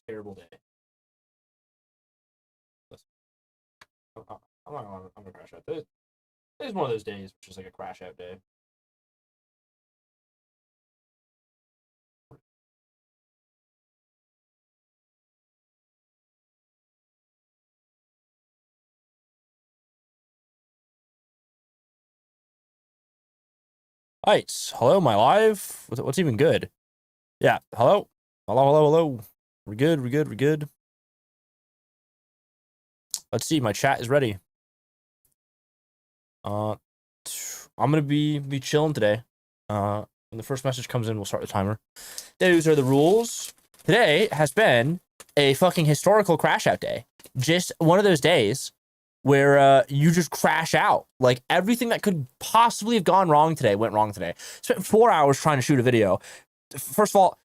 terrible day. Listen, I'm gonna crash out. Today's one of those days, which is like a crash out day. Alright, hello, my live. What's even good? Yeah, hello, hello. We're good. We're good. Let's see. My chat is ready. Uh, I'm gonna be chilling today. When the first message comes in, we'll start the timer. Those are the rules. Today has been a fucking historical crash out day. Just one of those days where you just crash out. Like everything that could possibly have gone wrong today went wrong today. Spent 4 hours trying to shoot a video. First of all,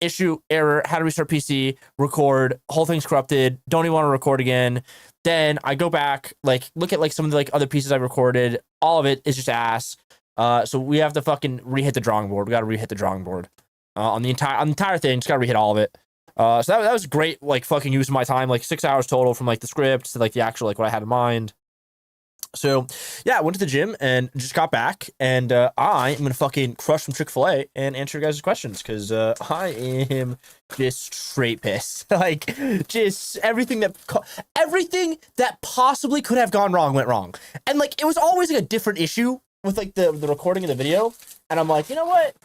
issue, error, how to restart PC, record, whole thing's corrupted, don't even want to record again. Then I go back, like, look at like some of the like other pieces I recorded. All of it is just ass. So we have to fucking re-hit the drawing board. We got to re-hit the drawing board on the entire thing. Just got to re-hit all of it. So that was great, like fucking use of my time, like 6 hours total from like the script to like the actual like what I had in mind. So yeah, I went to the gym and just got back, and I am gonna fucking crush some Chick-fil-A and answer your guys' questions because I am just straight pissed. Like just everything that possibly could have gone wrong went wrong, and like it was always like a different issue with like the recording of the video, and I'm like, you know what?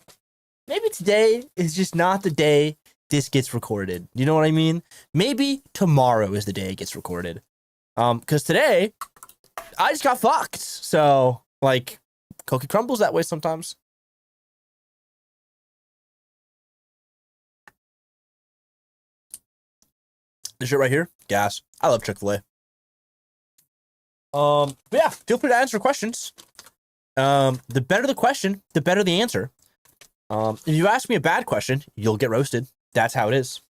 Maybe today is just not the day this gets recorded. You know what I mean? Maybe tomorrow is the day it gets recorded. Because today I just got fucked. So, like, cookie crumbles that way sometimes. This shit right here, gas. I love Chick-fil-A. But yeah, feel free to answer questions. The better the question, the better the answer. If you ask me a bad question, you'll get roasted. That's how it is.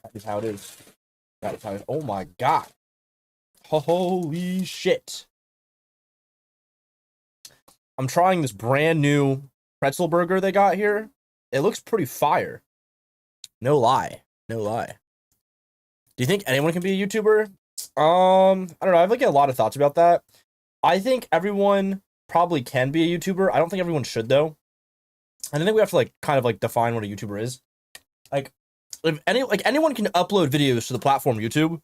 That is how it is. That is how it is. Oh my god. Holy shit. I'm trying this brand new pretzel burger they got here. It looks pretty fire. No lie. No lie. Do you think anyone can be a YouTuber? I don't know. I have like a lot of thoughts about that. I think everyone probably can be a YouTuber. I don't think everyone should though. And I think we have to like kind of like define what a YouTuber is. Like if anyone can upload videos to the platform YouTube.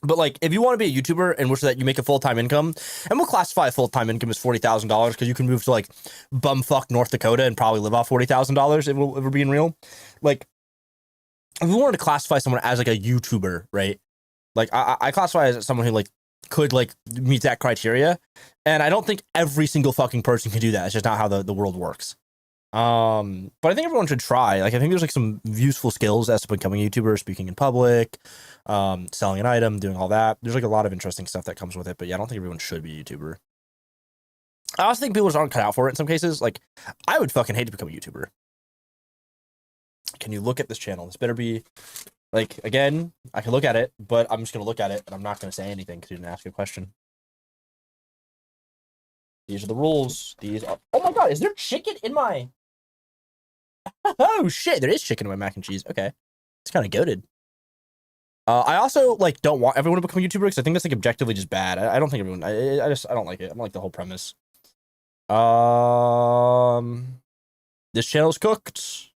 But like, if you want to be a YouTuber and wish that you make a full-time income, and we'll classify a full-time income as $40,000 because you can move to like bumfuck North Dakota and probably live off $40,000 if we're being real. Like, if we wanted to classify someone as like a YouTuber, right? Like, I classify as someone who like could like meet that criteria, and I don't think every single fucking person can do that. It's just not how the world works. But I think everyone should try. Like, I think there's like some useful skills as to becoming a YouTuber, speaking in public, selling an item, doing all that. There's like a lot of interesting stuff that comes with it. But yeah, I don't think everyone should be a YouTuber. I also think people just aren't cut out for it in some cases. Like, I would fucking hate to become a YouTuber. Can you look at this channel? This better be like, again, I can look at it, but I'm just gonna look at it and I'm not gonna say anything because you didn't ask a question. These are the rules. These are. Oh my god, is there chicken in my? Oh shit, there is chicken in my mac and cheese. Okay, it's kind of goated. I also like don't want everyone to become a YouTuber because I think that's like objectively just bad. I don't think everyone. I don't like it. I don't like the whole premise. This channel's cooked.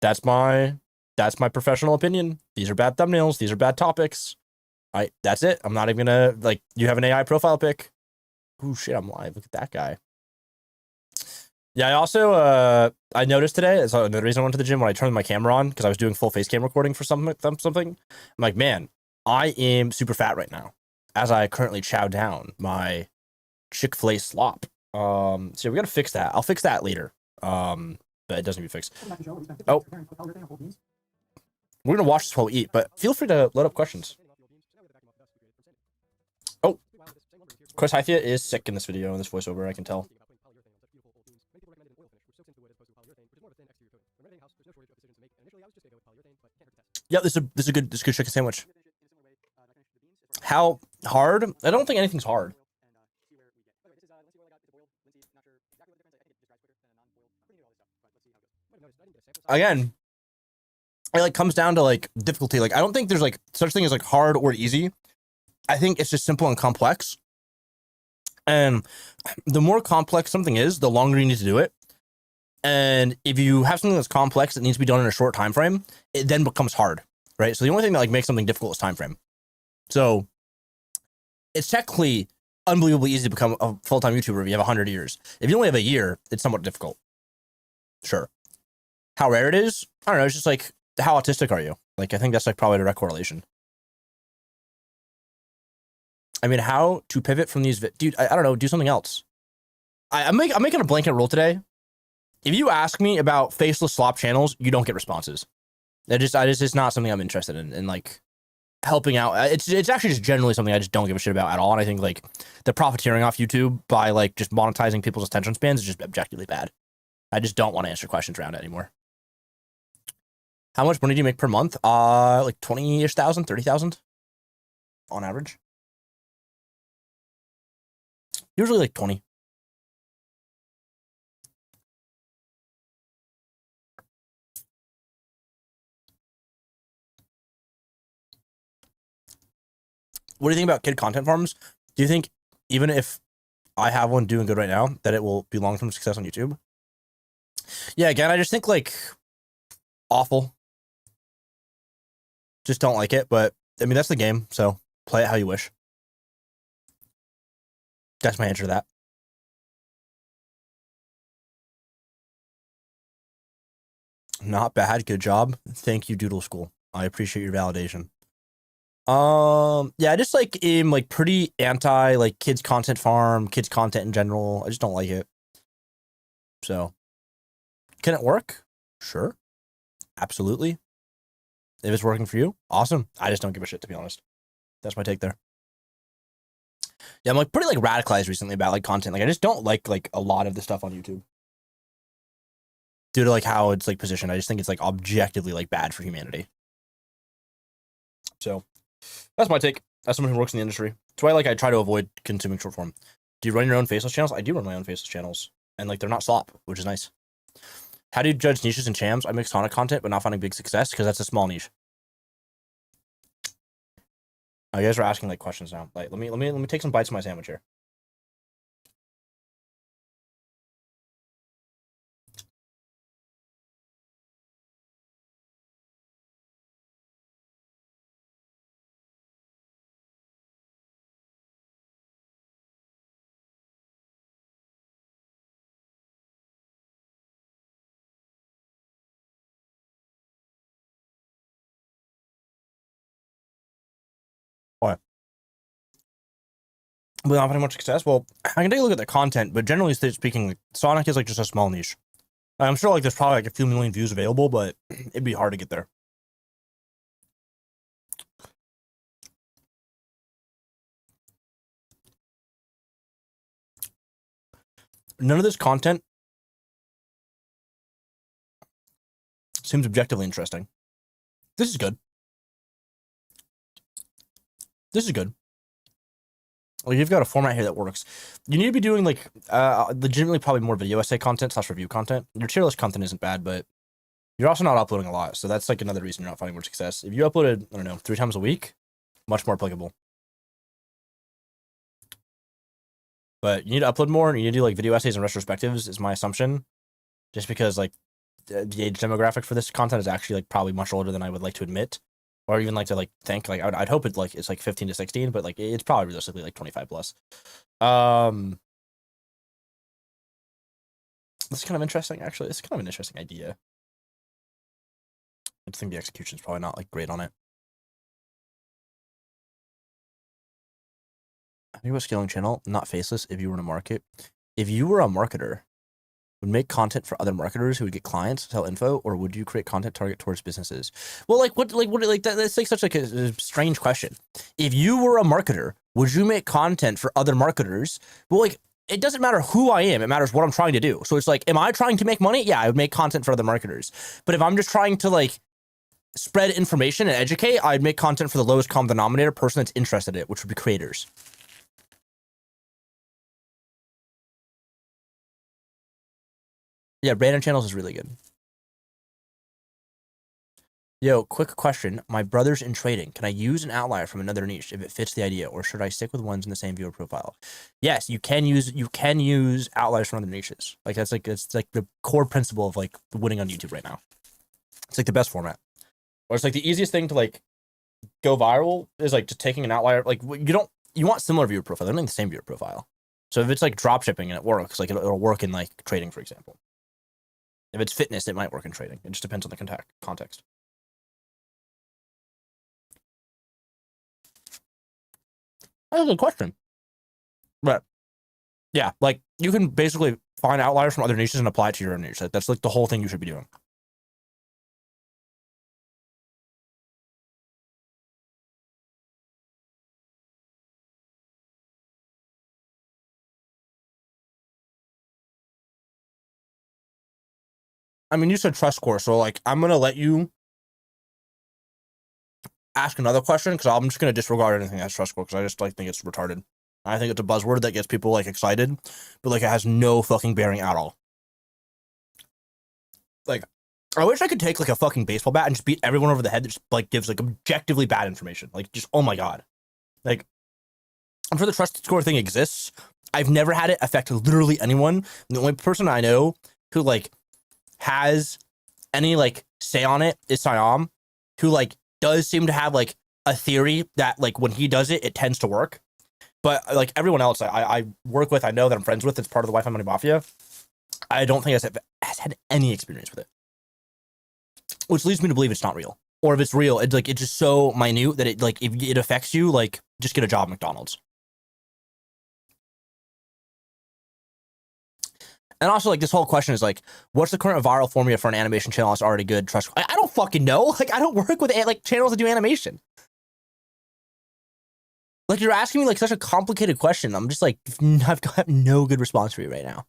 That's my professional opinion. These are bad thumbnails. These are bad topics. That's it. I'm not even gonna like. You have an AI profile pic. Oh shit, I'm live. Look at that guy. Yeah, I also I noticed today, so another reason I went to the gym when I turned my camera on because I was doing full face cam recording for something. I'm like, man, I am super fat right now, as I currently chow down my Chick-fil-A slop. So we gotta fix that. I'll fix that later. But it doesn't need to be fixed. Oh, we're gonna watch this while we eat, but feel free to load up questions. Oh, Chris Hythia is sick in this video in this voiceover. I can tell. Yeah, this is a good chicken sandwich. How hard? I don't think anything's hard. Again, it like comes down to like difficulty. Like I don't think there's like such thing as like hard or easy. I think it's just simple and complex. And the more complex something is, the longer you need to do it. And if you have something that's complex that needs to be done in a short time frame, it then becomes hard, right? So the only thing that like makes something difficult is time frame. So it's technically unbelievably easy to become a full-time YouTuber if you have 100 years. If you only have a year, it's somewhat difficult. Sure. How rare it is, I don't know. It's just like, how autistic are you? Like, I think that's like probably a direct correlation. I mean, how to pivot from these, dude, I don't know, do something else. I'm making a blanket rule today. If you ask me about faceless slop channels, you don't get responses. It's not something I'm interested in. And like helping out, it's actually just generally something I just don't give a shit about at all. And I think like the profiteering off YouTube by like just monetizing people's attention spans is just objectively bad. I just don't want to answer questions around it anymore. How much money do you make per month? Like 20-ish thousand, 30,000 on average. Usually like 20. What do you think about kid content farms? Do you think even if I have one doing good right now, that it will be long-term success on YouTube? Yeah, again, I just think like awful. Just don't like it, but I mean, that's the game, so play it how you wish. That's my answer to that. Not bad. Good job. Thank you, Doodle School. I appreciate your validation. Yeah, I just like am like pretty anti like kids content farm, kids content in general. I just don't like it. So, can it work? Sure. Absolutely. If it's working for you, awesome. I just don't give a shit, to be honest. That's my take there. Yeah, I'm like pretty like radicalized recently about like content. Like I just don't like a lot of the stuff on YouTube due to like how it's like positioned. I just think it's like objectively like bad for humanity. So that's my take. As someone who works in the industry, that's why like I try to avoid consuming short form. Do you run your own faceless channels? I do run my own faceless channels, and like they're not slop, which is nice. How do you judge niches and chams? I make Sonic content, but not finding big success because that's a small niche. Oh, you guys are asking like questions now. Like, let me take some bites of my sandwich here. What? But not finding much success. Well, I can take a look at the content, but generally speaking, like, Sonic is like just a small niche. I'm sure like there's probably like a few million views available, but it'd be hard to get there. None of this content seems objectively interesting. This is good. This is good. Well, you've got a format here that works. You need to be doing like legitimately probably more video essay content / review content. Your tier list content isn't bad, but you're also not uploading a lot, so that's like another reason you're not finding more success. If you uploaded, I don't know, 3 times a week, much more applicable. But you need to upload more, and you need to do like video essays and retrospectives, is my assumption. Just because like the age demographic for this content is actually like probably much older than I would like to admit, or even like to like think. Like I'd hope it's like 15 to 16, but like it's probably realistically like 25 plus. This is kind of interesting, actually. It's kind of an interesting idea. I just think the execution is probably not like great on it. I think about scaling channel, not faceless. If you were in a market, if you were a marketer, would make content for other marketers who would get clients, sell info, or would you create content target towards businesses? Well, like what, that's like such like a strange question. If you were a marketer, would you make content for other marketers? Well, like it doesn't matter who I am; it matters what I'm trying to do. So it's like, am I trying to make money? Yeah, I would make content for other marketers. But if I'm just trying to like spread information and educate, I'd make content for the lowest common denominator person that's interested in it, which would be creators. Yeah, branded channels is really good. Yo, quick question. My brother's in trading. Can I use an outlier from another niche if it fits the idea, or should I stick with ones in the same viewer profile? Yes, you can use outliers from other niches. Like it's like the core principle of like winning on YouTube right now. It's like the best format. Or it's like the easiest thing to like go viral is like just taking an outlier. Like you want similar viewer profile. They're not the same viewer profile. So if it's like drop shipping and it works, like it'll work in like trading, for example. If it's fitness, it might work in trading. It just depends on the context. That's a good question. But yeah, like you can basically find outliers from other niches and apply it to your own niche. That's like the whole thing you should be doing. I mean, you said trust score, so like I'm gonna let you ask another question because I'm just gonna disregard anything that's trust score because I just like think it's retarded. I think it's a buzzword that gets people like excited, but like it has no fucking bearing at all. Like, I wish I could take like a fucking baseball bat and just beat everyone over the head that just like gives like objectively bad information. Like, just oh my god. Like, I'm sure the trust score thing exists. I've never had it affect literally anyone. The only person I know who like has any like say on it is Siam, who like does seem to have like a theory that like when he does it, it tends to work. But like everyone else I work with, I know that I'm friends with, it's part of the Wi-Fi Money Mafia. I don't think has had any experience with it, which leads me to believe it's not real. Or if it's real, it's like it's just so minute that it like if it affects you, like just get a job at McDonald's. And also, like, this whole question is like, what's the current viral formula for an animation channel that's already good? Trust. I don't fucking know. Like, I don't work with like channels that do animation. Like, you're asking me like such a complicated question. I'm just like, I've got no good response for you right now.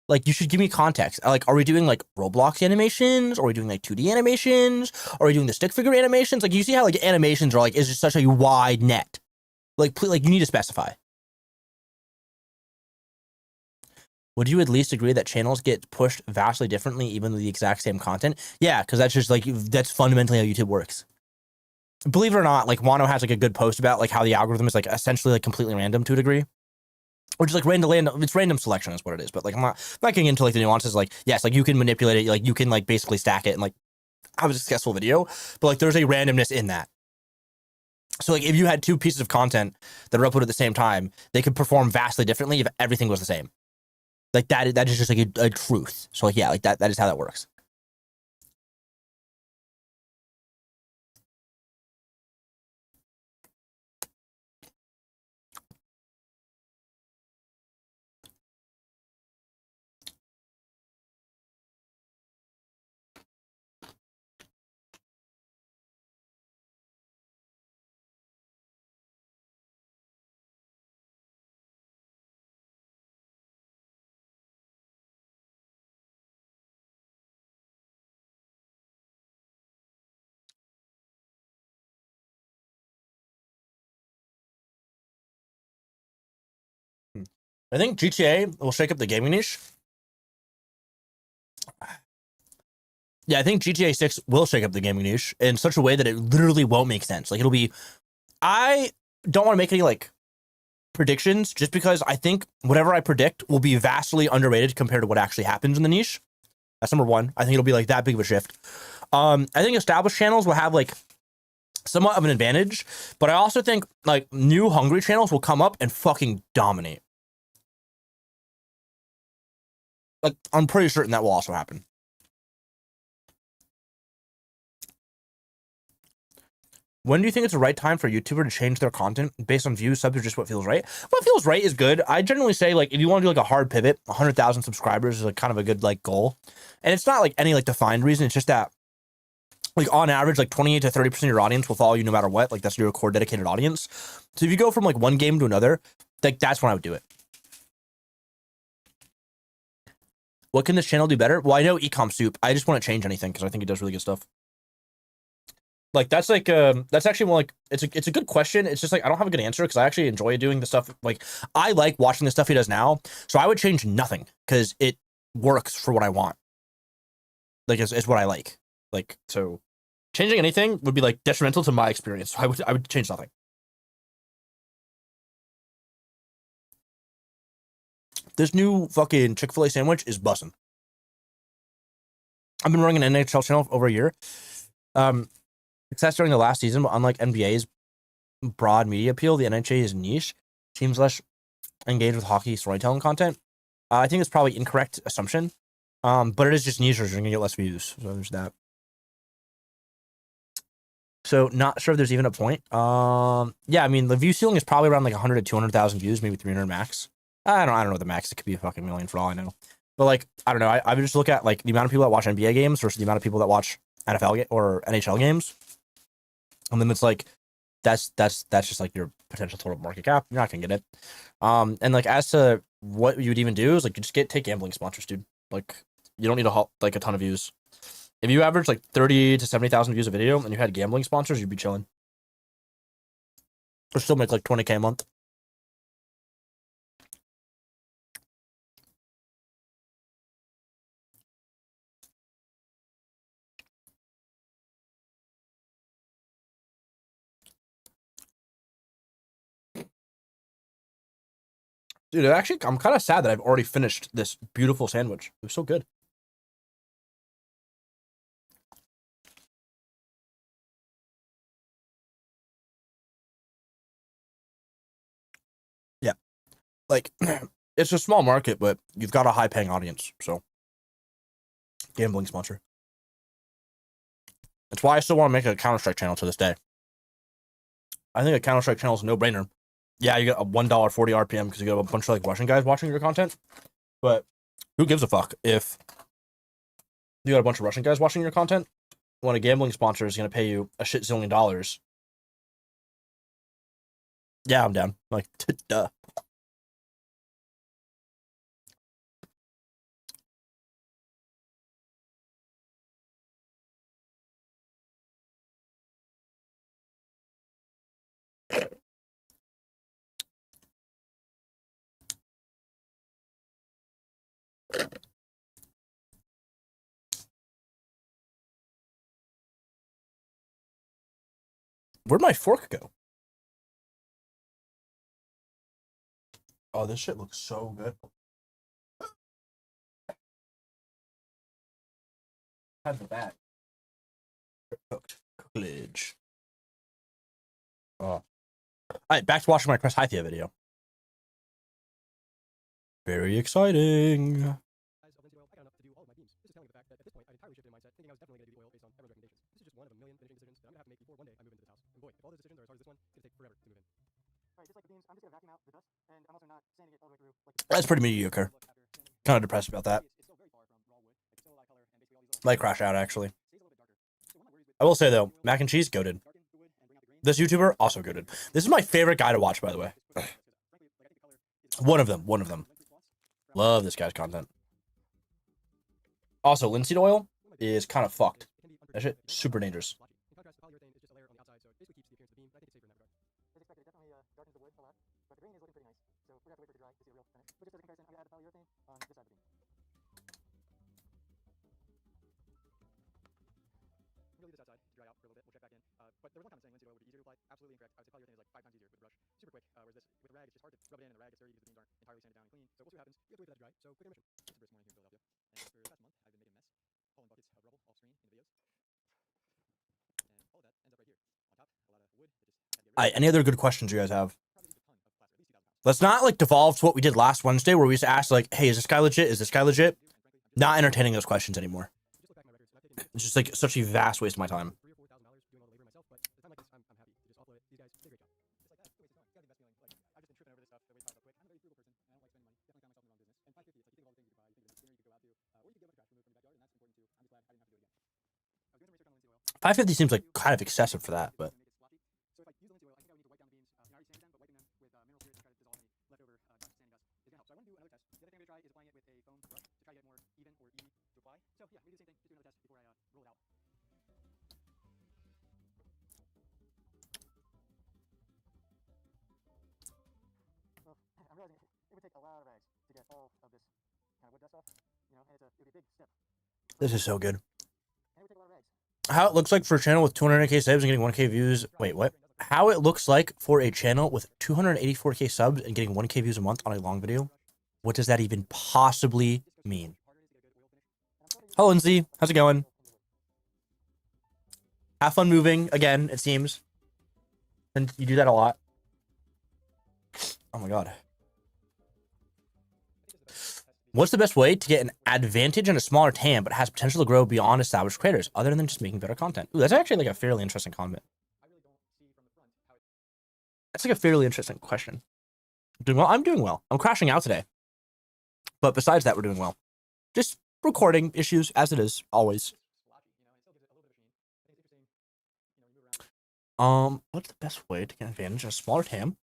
Like, you should give me context. Like, are we doing like Roblox animations? Are we doing like 2D animations? Are we doing the stick figure animations? Like, you see how like animations are like is just such a wide net. Like, please, like you need to specify. Would you at least agree that channels get pushed vastly differently, even with the exact same content? Yeah, because that's just like that's fundamentally how YouTube works. Believe it or not, like Wano has like a good post about like how the algorithm is like essentially like completely random to a degree, which is like random. It's random selection is what it is. But like I'm not getting into like the nuances. Like yes, like you can manipulate it. Like you can like basically stack it and like have a successful video. But like there's a randomness in that. So like if you had two pieces of content that are uploaded at the same time, they could perform vastly differently if everything was the same. Like that is just like a truth. So like yeah, like that is how that works. I think GTA will shake up the gaming niche. Yeah, I think GTA 6 will shake up the gaming niche in such a way that it literally won't make sense. Like it'll be I don't want to make any like predictions just because I think whatever I predict will be vastly underrated compared to what actually happens in the niche. That's number one. I think it'll be like that big of a shift. I think established channels will have like somewhat of an advantage, but I also think like new hungry channels will come up and fucking dominate. Like I'm pretty certain that will also happen. When do you think it's the right time for a YouTuber to change their content based on views, subs, or just what feels right? What feels right is good. I generally say like if you want to do like a hard pivot, 100,000 subscribers is like kind of a good like goal, and it's not like any like defined reason. It's just that like on average, like 28 to 30% of your audience will follow you no matter what. Like that's your core dedicated audience. So if you go from like one game to another, like that's when I would do it. What can this channel do better? Well, I know Ecom Soup. I just want to change anything because I think it does really good stuff. Like that's actually more like it's a good question. It's just like I don't have a good answer because I actually enjoy doing the stuff. Like I like watching the stuff he does now. So I would change nothing because it works for what I want. Like it's what I like. Like so Changing anything would be like detrimental to my experience. So I would change nothing. This new fucking Chick-fil-A sandwich is bussin'. I've been running an NHL channel for over a year. Success during the last season, but unlike NBA's broad media appeal, the NHL is niche. Teams less engaged with hockey storytelling content. I think it's probably incorrect assumption. But it is just niche, or you're gonna get less views. So there's that. So not sure if there's even a point. Yeah, I mean the view ceiling is probably around like 100 to 200,000 views, maybe 300 max. I don't know the max. It could be a fucking million for all I know. But like I don't know. I would just look at like the amount of people that watch NBA games versus the amount of people that watch NFL or NHL games, and then it's like that's just like your potential total market cap. You're not gonna get it. And like as to what you would even do is like you just take gambling sponsors, dude. Like you don't need like a ton of views. If you average like 30 to 70,000 views a video and you had gambling sponsors, you'd be chilling. Or still make like 20K a month. Dude, actually, I'm kind of sad that I've already finished this beautiful sandwich. It was so good. Yeah. Like, it's a small market, but you've got a high-paying audience, so. Gambling sponsor. That's why I still want to make a Counter-Strike channel to this day. I think a Counter-Strike channel is a no-brainer. Yeah, you get a $1.40 RPM because you get a bunch of like Russian guys watching your content. But who gives a fuck if you got a bunch of Russian guys watching your content when a gambling sponsor is going to pay you a shit zillion dollars? Yeah, I'm down. Like, duh. Where'd my fork go? Oh, this shit looks so good. How's the back? Cooked. Cookage. Oh. All right, back to watching my Chris Hythia video. Very exciting. That's pretty mediocre. Kind of depressed about that. Might crash out, actually. I will say, though, mac and cheese, goated. This YouTuber, also goated. This is my favorite guy to watch, by the way. One of them. Love this guy's content. Also, linseed oil is kind of fucked. That shit, super dangerous. Any other good questions you guys have? Let's not like devolve to what we did last Wednesday, where we used to ask like, "Hey, is this guy legit? Is this guy legit?" Not entertaining those questions anymore. It's just like such a vast waste of my time. $550 seems like kind of excessive for that, but. This is so good. How it looks like for a channel with 200k subs and getting 1k views. Wait, what? How it looks like for a channel with 284k subs and getting 1k views a month on a long video? What does that even possibly mean? Hello, Lindsay. How's it going? Have fun moving again, it seems. And you do that a lot. Oh my god. What's the best way to get an advantage in a smaller TAM but has potential to grow beyond established creators other than just making better content? Ooh, that's actually like a fairly interesting comment. That's like a fairly interesting question. Doing well? I'm doing well. I'm crashing out today. But besides that, we're doing well. Just recording issues as it is, always. What's the best way to get an advantage in a smaller TAM?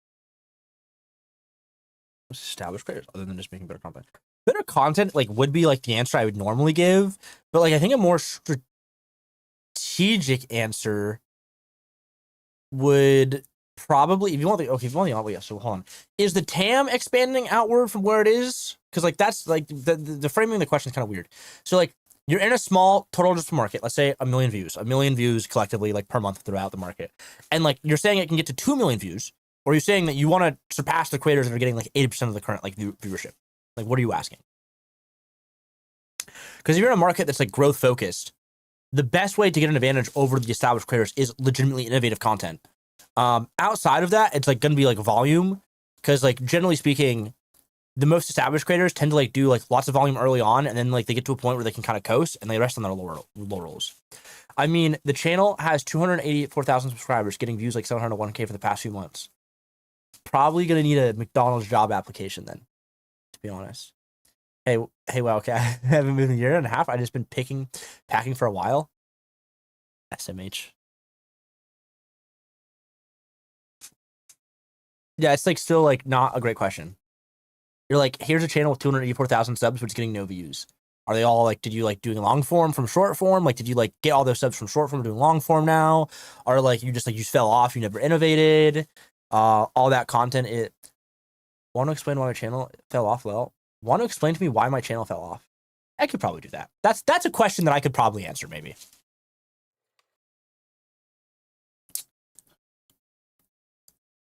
Established creators other than just making better content. Better content like would be like the answer I would normally give, but like I think a more strategic answer would probably, if you want the yeah, so hold on, is the TAM expanding outward from where it is? Because like that's like the framing of the question is kind of weird. So like you're in a small total addressable market, let's say a million views collectively like per month throughout the market, and like you're saying it can get to 2 million views, or you're saying that you want to surpass the creators that are getting like 80% of the current like viewership. Like, what are you asking? Because if you're in a market that's like growth focused, the best way to get an advantage over the established creators is legitimately innovative content. Outside of that, it's like going to be like volume, because like generally speaking, the most established creators tend to like do like lots of volume early on, and then like they get to a point where they can kind of coast and they rest on their laurels. I mean, the channel has 284,000 subscribers, getting views like 701k for the past few months. Probably going to need a McDonald's job application then, to be honest. Hey, well, okay. I haven't moved in a year and a half. I just been packing for a while. SMH. Yeah, it's like still like not a great question. You're like, here's a channel with 284,000 subs, but it's getting no views. Are they all like, did you like doing long form from short form? Like, did you like get all those subs from short form doing long form now? Or like you just fell off, you never innovated? All that content. It want to explain why my channel fell off? Well, want to explain to me why my channel fell off? I could probably do that. That's a question that I could probably answer, maybe.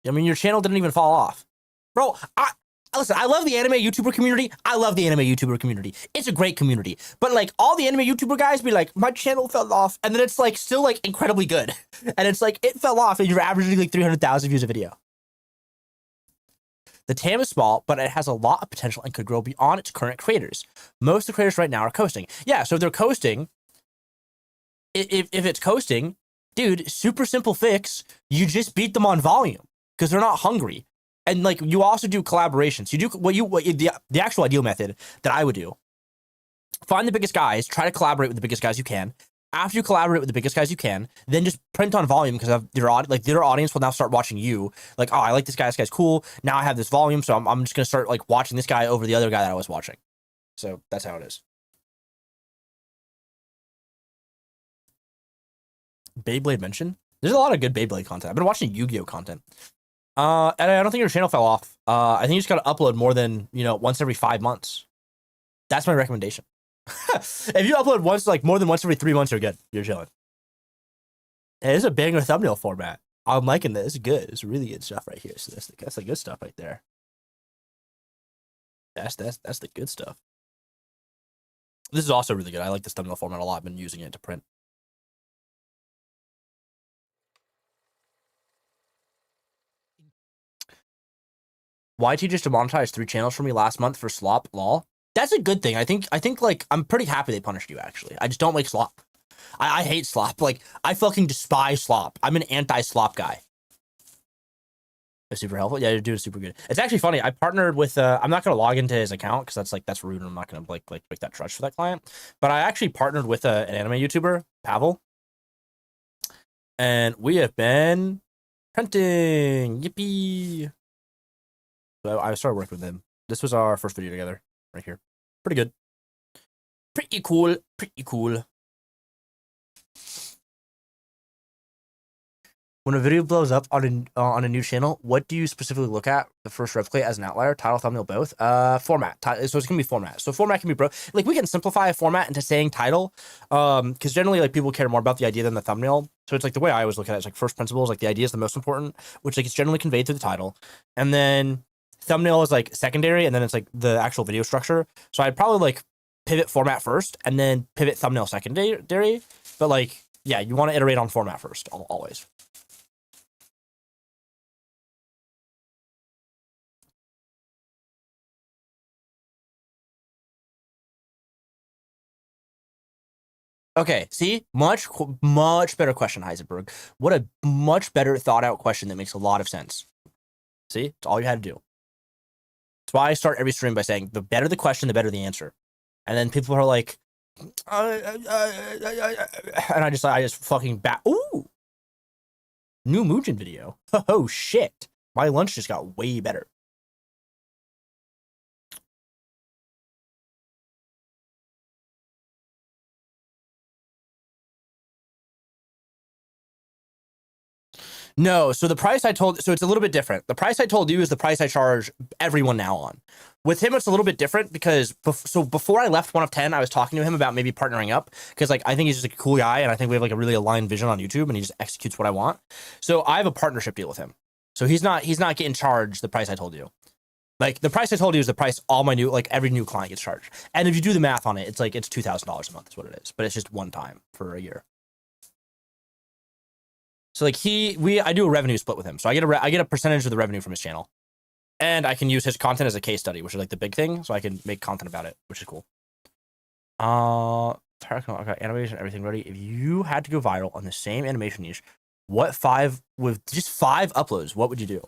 I mean, your channel didn't even fall off. Bro, listen, I love the anime YouTuber community. It's a great community. But like all the anime YouTuber guys be like, my channel fell off. And then it's like still like incredibly good. And it's like, it fell off and you're averaging like 300,000 views a video. The TAM is small, but it has a lot of potential and could grow beyond its current creators. Most of the creators right now are coasting. Yeah, so if they're coasting, if it's coasting, dude, super simple fix. You just beat them on volume because they're not hungry. And like you also do collaborations. You do the actual ideal method that I would do. Find the biggest guys, try to collaborate with the biggest guys you can. After you collaborate with the biggest guys you can, then just print on volume because their audience will now start watching you. Like, oh, I like this guy. This guy's cool. Now I have this volume, so I'm just gonna start like watching this guy over the other guy that I was watching. So that's how it is. Beyblade mention. There's a lot of good Beyblade content. I've been watching Yu-Gi-Oh content. And I don't think your channel fell off. I think you just gotta upload more than once every 5 months. That's my recommendation. If you upload more than once every 3 months, you're good. You're chilling. It is a banger thumbnail format. I'm liking this. It's good. It's really good stuff right here. So that's the good stuff right there. That's the good stuff. This is also really good. I like this thumbnail format a lot. I've been using it to print. YT just demonetized 3 channels for me last month for slop. Lol. That's a good thing. I think like I'm pretty happy they punished you. Actually, I just don't like slop. I hate slop. Like I fucking despise slop. I'm an anti-slop guy. It's super helpful. Yeah, you're doing super good. It's actually funny. I partnered with. I'm not gonna log into his account because that's rude. And I'm not gonna like make that trust for that client. But I actually partnered with an anime YouTuber, Pavel, and we have been printing. Yippee! So I started working with him. This was our first video together, right here. Pretty good. Pretty cool. Pretty cool. When a video blows up on a new channel, what do you specifically look at? The first replicate as an outlier, title, thumbnail, both. Format. So it's gonna be format. So format can be like we can simplify a format into saying title, because generally like people care more about the idea than the thumbnail. So it's like the way I always look at it is like first principles, like the idea is the most important, which like it's generally conveyed through the title, and then thumbnail is like secondary, and then it's like the actual video structure. So I'd probably like pivot format first, and then pivot thumbnail secondary. But like yeah, you want to iterate on format first, always. Okay, see, much better question, Heisenberg. What a much better thought out question that makes a lot of sense. See, it's all you had to do. That's why I start every stream by saying the better the question, the better the answer. And then people are like, and I just fucking ooh, new Mugen video. Oh shit, my lunch just got way better. No, so the price I told, so it's a little bit different. The price I told you is the price I charge everyone now on. With him, it's a little bit different because so before I left 1 of 10, I was talking to him about maybe partnering up because like I think he's just a cool guy and I think we have like a really aligned vision on YouTube and he just executes what I want. So I have a partnership deal with him. So he's not getting charged the price I told you. Like the price I told you is the price all my new like every new client gets charged. And if you do the math on it, it's like it's $2,000 a month is what it is, but it's just one time for a year. So like I do a revenue split with him. So I get a percentage of the revenue from his channel, and I can use his content as a case study, which is like the big thing. So I can make content about it, which is cool. Okay, animation, everything ready. If you had to go viral on the same animation niche, what 5 with just 5 uploads? What would you do?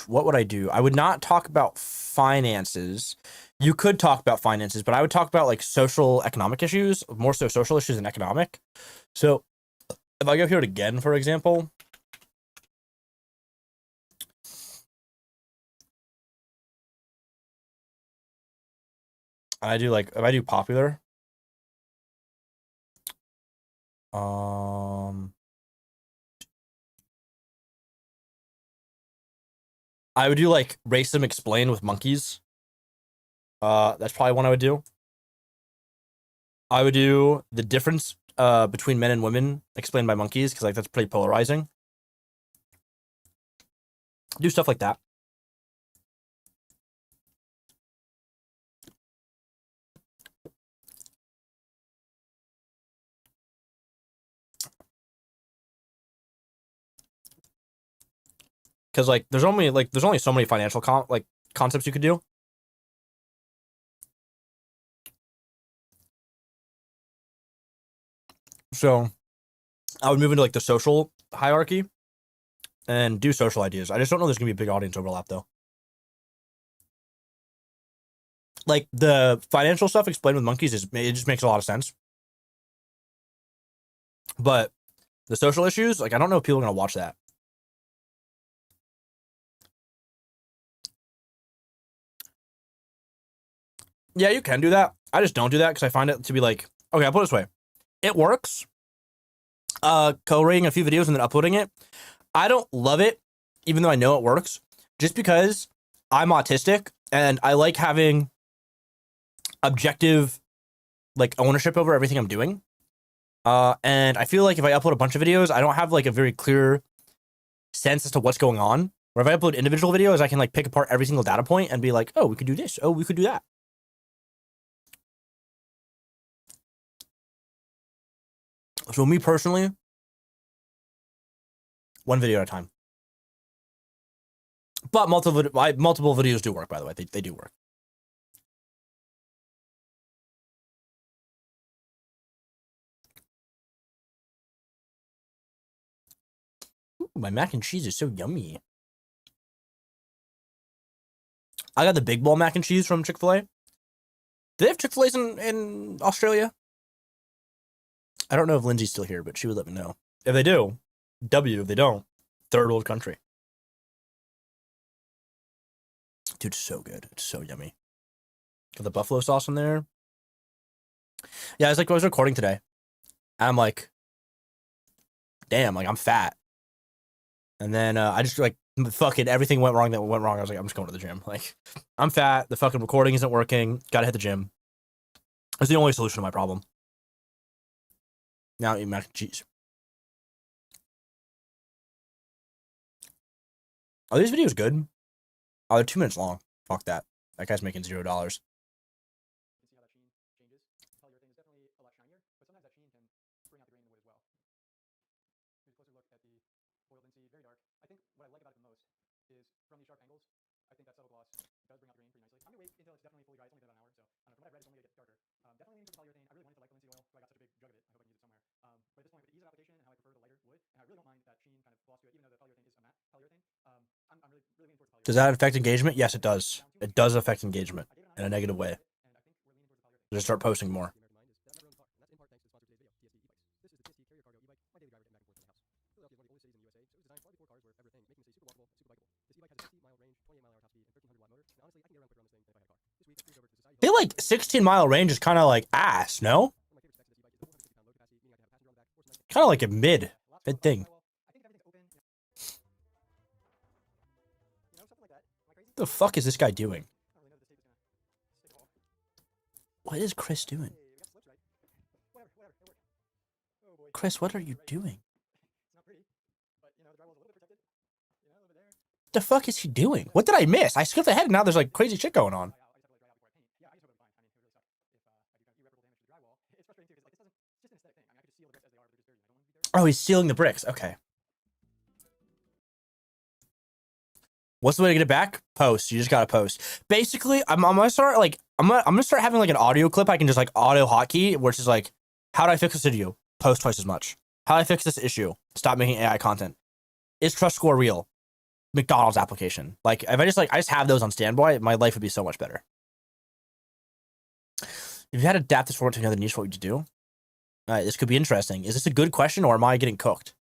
What would I do? I would not talk about finances. You could talk about finances, but I would talk about like social economic issues, more so social issues than economic. So if I go here again, for example, I do like, if I do popular, I would do like racism explained with monkeys. That's probably one I would do. I would do the difference between men and women explained by monkeys because like that's pretty polarizing. Do stuff like that. Because like there's only so many financial concepts you could do. So I would move into like the social hierarchy and do social ideas. I just don't know there's gonna be a big audience overlap though. Like the financial stuff explained with monkeys it just makes a lot of sense. But the social issues, like I don't know if people are gonna watch that. Yeah, you can do that. I just don't do that because I find it to be like, okay, I'll put it this way. It works. Co-rating a few videos and then uploading it. I don't love it, even though I know it works, just because I'm autistic and I like having objective like ownership over everything I'm doing. And I feel like if I upload a bunch of videos, I don't have like a very clear sense as to what's going on. Or if I upload individual videos, I can like pick apart every single data point and be like, oh, we could do this. Oh, we could do that. So me personally, one video at a time. But multiple videos do work, by the way. They do work. Ooh, my mac and cheese is so yummy. I got the big bowl mac and cheese from Chick-fil-A. Do they have Chick-fil-A's in Australia? I don't know if Lindsay's still here, but she would let me know. If they do, W. If they don't, third world country. Dude, it's so good. It's so yummy. Got the buffalo sauce in there. Yeah, it's like I was recording today. And I'm like, damn, like I'm fat. And then I just like fucking everything went wrong that went wrong. I was like, I'm just going to the gym. Like, I'm fat. The fucking recording isn't working. Gotta hit the gym. It's the only solution to my problem. Now I eat mac and cheese. Are these videos good? Oh, they're 2 minutes long. Fuck that. That guy's making $0. Does that affect engagement? Yes, it does. It does affect engagement in a negative way. Just start posting more. I feel like 16-mile range is kind of like ass, no? Kind of like a mid thing. What the fuck is this guy doing? What is Chris doing? Chris, what are you doing? The fuck is he doing? What did I miss? I skipped ahead and now there's like crazy shit going on. Oh, he's sealing the bricks. Okay. What's the way to get it back? Post. You just gotta post. Basically, I'm gonna start like I'm gonna start having like an audio clip I can just like auto hotkey, which is like, how do I fix this video? Post twice as much. How do I fix this issue? Stop making AI content. Is trust score real? McDonald's application. Like if I just have those on standby, my life would be so much better. If you had to adapt this format to another niche, what would you do? All right, this could be interesting. Is this a good question or am I getting cooked?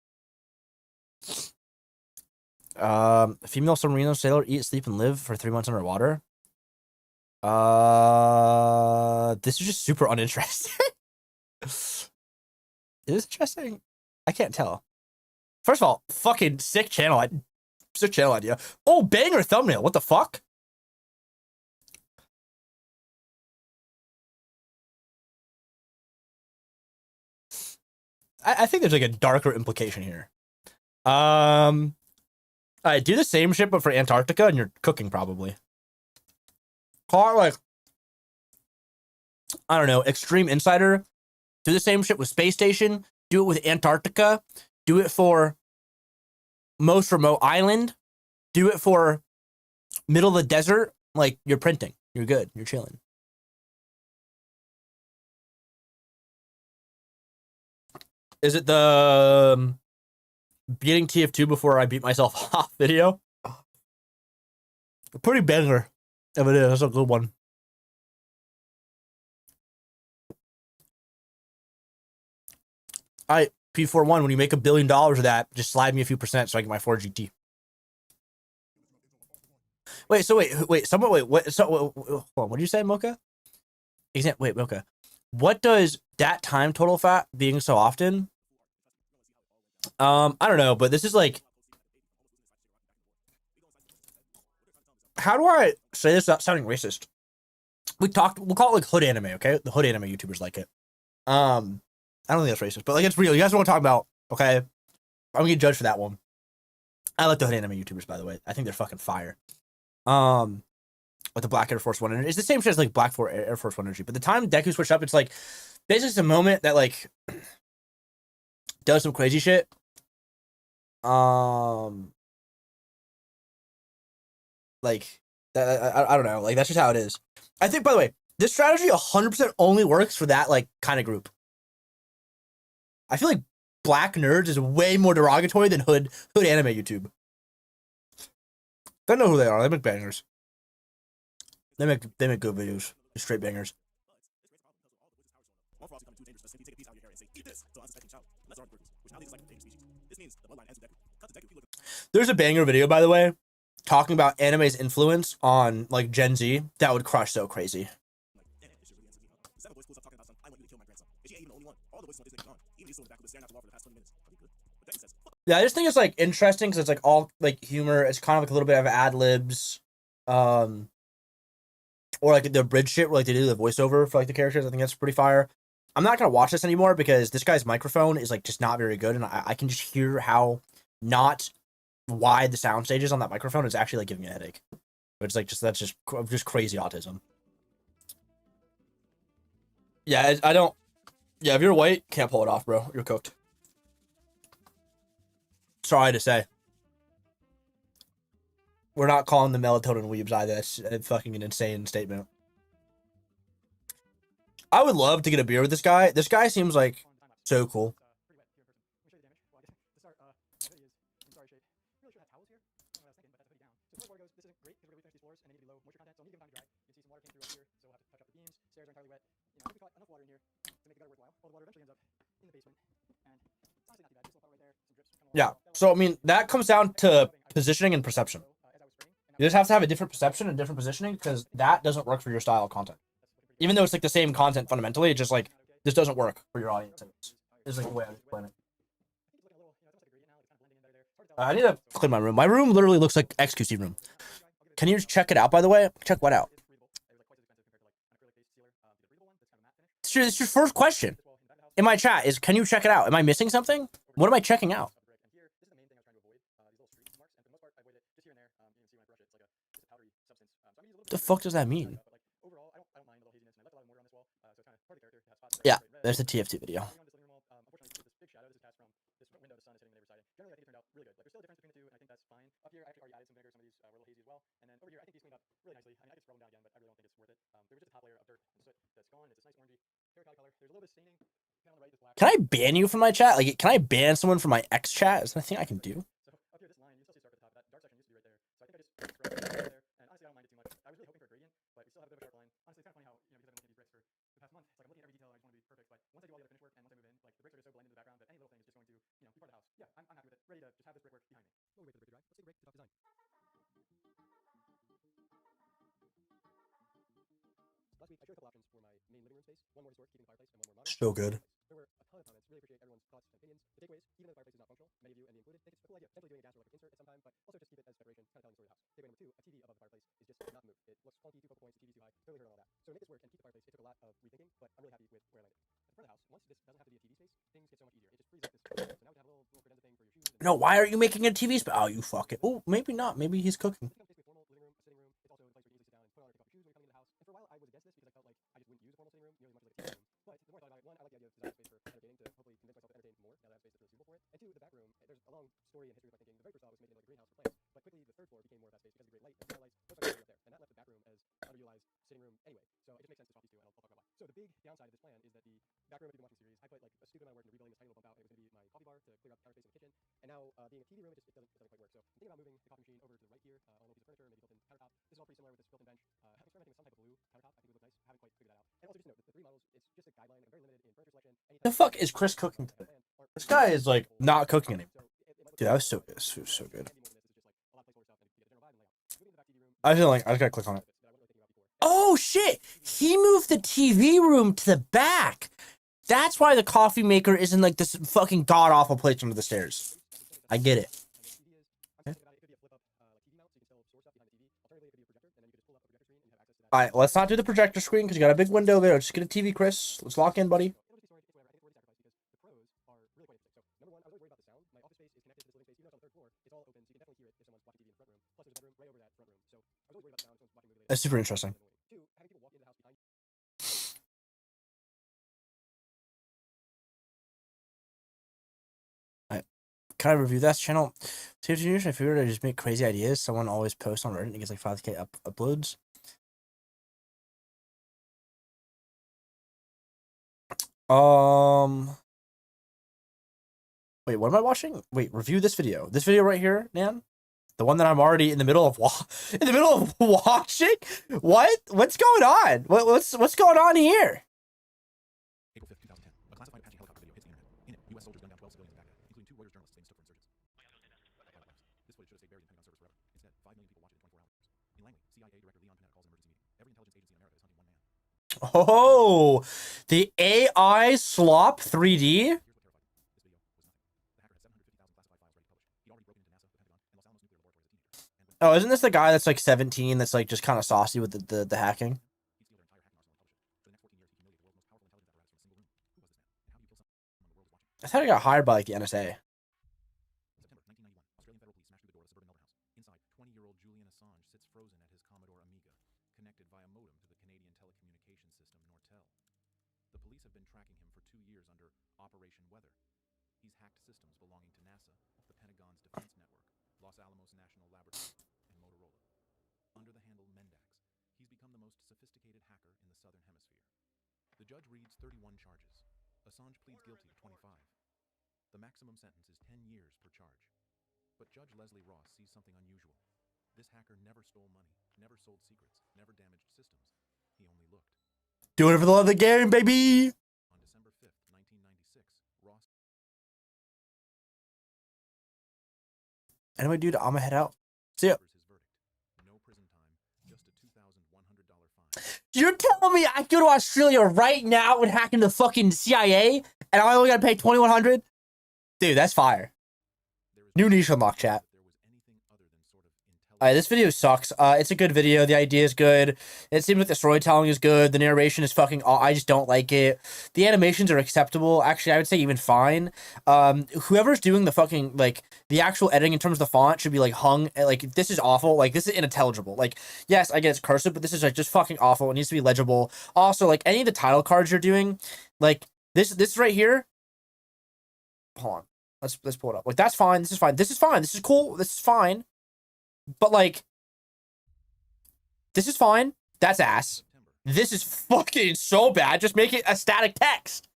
Female submarine sailor eat, sleep, and live for 3 months underwater. This is just super uninteresting. Is this interesting? I can't tell. First of all, fucking sick channel idea. Oh, banger thumbnail. What the fuck? I think there's like a darker implication here. I do the same shit, but for Antarctica, and you're cooking probably. Call it like, I don't know, Extreme Insider. Do the same shit with Space Station. Do it with Antarctica. Do it for most remote island. Do it for middle of the desert. Like, you're printing. You're good. You're chilling. Is it the beating TF2 before I beat myself off video? A pretty banger. If it is, that's a good one. All right, P41, when you make $1 billion of that, just slide me a few percent so I get my Ford GT. Wait, what did you say, Mocha? Wait, Mocha. What does that time total fat being so often? I don't know, but this is like, how do I say this without sounding racist? We'll call it like hood anime, okay? The hood anime YouTubers like it. I don't think that's racist, but like it's real. You guys know what I'm talking about, okay? I'm gonna get judged for that one. I like the hood anime YouTubers, by the way. I think they're fucking fire. With the Black Air Force One energy, it's the same shit as like Black Air Force One energy. But the time Deku switched up, it's like basically it's a moment that like does some crazy shit. Like that, I don't know. Like that's just how it is. I think, by the way, this strategy 100% only works for that like kind of group. I feel like black nerds is way more derogatory than hood anime YouTube. They know who they are. They make bangers. They make good videos. Straight bangers. There's a banger video, by the way, talking about anime's influence on like Gen Z that would crush so crazy. Yeah, I just think it's like interesting because it's like all like humor. It's kind of like a little bit of ad libs, or like the bridge shit where like they do the voiceover for like the characters. I think that's pretty fire. I'm not gonna watch this anymore because this guy's microphone is like just not very good, and I can just hear how not wide the sound stage is on that microphone is actually like giving me a headache. But it's like that's just crazy autism. Yeah, I don't. Yeah, if you're white, can't pull it off, bro. You're cooked. Sorry to say. We're not calling the melatonin weebs either. That's fucking an insane statement. I would love to get a beer with this guy. This guy seems like so cool. Yeah. So I mean, that comes down to positioning and perception. You just have to have a different perception and different positioning because that doesn't work for your style of content. Even though it's like the same content fundamentally, it just like this doesn't work for your audience. It's like the way I explain it. I need to clean my room. My room literally looks like XQC room. Can you check it out, by the way? Check what out? It's your first question in my chat is, can you check it out? Am I missing something? What am I checking out? What the fuck does that mean? Yeah, there's the TF2 video. Can I ban you from my chat? Like, can I ban someone from my X chat? Is that a thing I can do? So good. No, why are you making a TV space? Oh, you fuck it. Oh, maybe not. Maybe he's cooking. The fuck is Chris cooking today? This guy is like not cooking anymore. Dude, that was so good. This was so good. I feel like I just gotta click on it. Oh shit! He moved the TV room to the back. That's why the coffee maker is in like this fucking god awful place under the stairs. I get it. Okay. All right, let's not do the projector screen because you got a big window there. Just get a TV, Chris. Let's lock in, buddy. That's super interesting. Can I review that channel? Seriously, I figured I just make crazy ideas. Someone always posts on Reddit and gets like 5K uploads. Wait, what am I watching? Wait, review this video. This video right here, Nan. The one that I'm already in the middle of watching. What? What's going on? What's going on here? April 5th, 2010. A classified Apache helicopter video hits the internet. In it, U.S. soldiers gunned down 12 civilians in Baghdad, including 2 Reuters journalists they mistook for insurgents. This footage should have stayed buried and hanging on servers forever. Instead, 5 million people watched it in 24 hours. In Langley, CIA Director Leon Panetta calls an emergency meeting. Every intelligence agency in America is hunting one man. Oh, The AI Slop 3D? Oh, isn't this the guy that's like 17 that's like just kind of saucy with the hacking? I thought he got hired by like the NSA. Doing it for the love of the game, baby. Anyway, dude, I'm gonna head out. See ya. You're telling me I go to Australia right now and hack into the fucking CIA and I only gotta pay $2,100? Dude, that's fire. New niche unlock, chat. Alright, this video sucks. It's a good video. The idea is good. It seems like the storytelling is good. The narration is fucking I just don't like it. The animations are acceptable. Actually, I would say even fine. Whoever's doing the fucking, like, the actual editing in terms of the font should be, like, hung. Like, this is awful. Like, this is unintelligible. Like, yes, I get it's cursive, but this is, like, just fucking awful. It needs to be legible. Also, like, any of the title cards you're doing, like, this right here. Hold on. Let's pull it up. Like, that's fine. This is fine. This is fine. This is cool. This is fine. But, like, this is fine. That's ass. This is fucking so bad. Just make it a static text.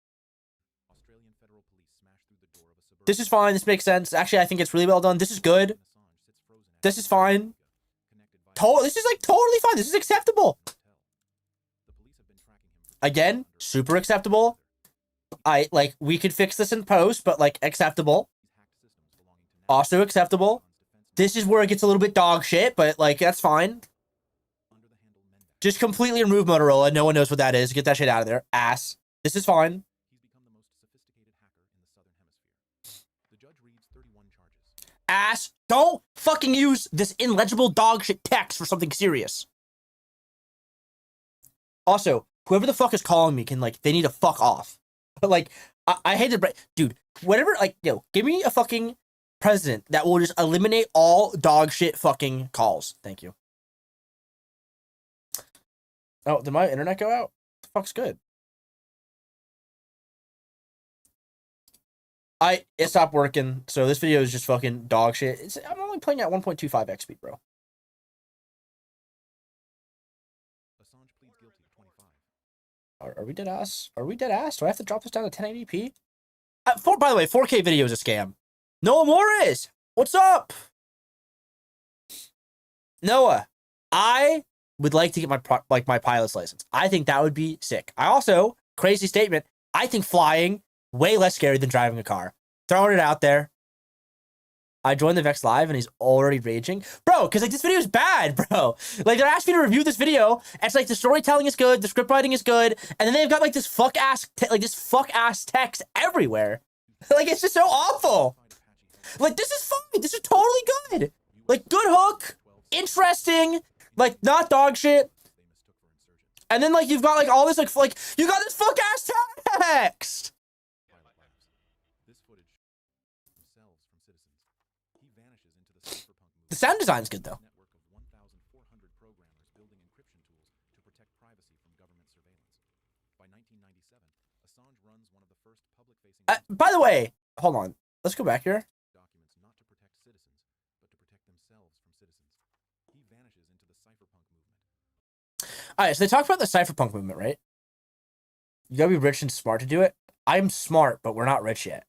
This is fine. This makes sense. Actually, I think it's really well done. This is good. This is fine. This is, like, totally fine. This is acceptable. Again, super acceptable. We could fix this in post, but, like, acceptable. Also acceptable. This is where it gets a little bit dog shit, but, like, that's fine. Just completely remove Motorola. No one knows what that is. Get that shit out of there. Ass. This is fine. Ass. Don't fucking use this illegible dog shit text for something serious. Also, whoever the fuck is calling me can, like, they need to fuck off. But, like, I hate to break, dude, whatever, like, yo, give me a fucking president that will just eliminate all dog shit fucking calls. Thank you. Oh, did my internet go out? The fuck's good? It stopped working, so this video is just fucking dog shit. I'm only playing at 1.25x speed, bro. Are we dead ass? Are we dead ass? Do I have to drop this down to 1080p? By the way, 4K video is a scam. Noah Morris, what's up? Noah, I would like to get my pilot's license. I think that would be sick. I also, crazy statement, I think flying way less scary than driving a car. Throwing it out there. I joined the Vex Live and he's already raging. Bro, because, like, this video is bad, bro. Like, they're asking me to review this video, and it's like the storytelling is good, the script writing is good, and then they've got, like, this fuck-ass text everywhere. Like, it's just so awful. Like, this is fine. This is totally good. Like, good hook. Interesting. Like, not dog shit. And then, like, you've got, like, all this, like you got this fuck-ass text. The sound design's good, though. By the way, hold on. Let's go back here. All right, so they talk about the cypherpunk movement, right? You gotta be rich and smart to do it. I'm smart, but we're not rich yet.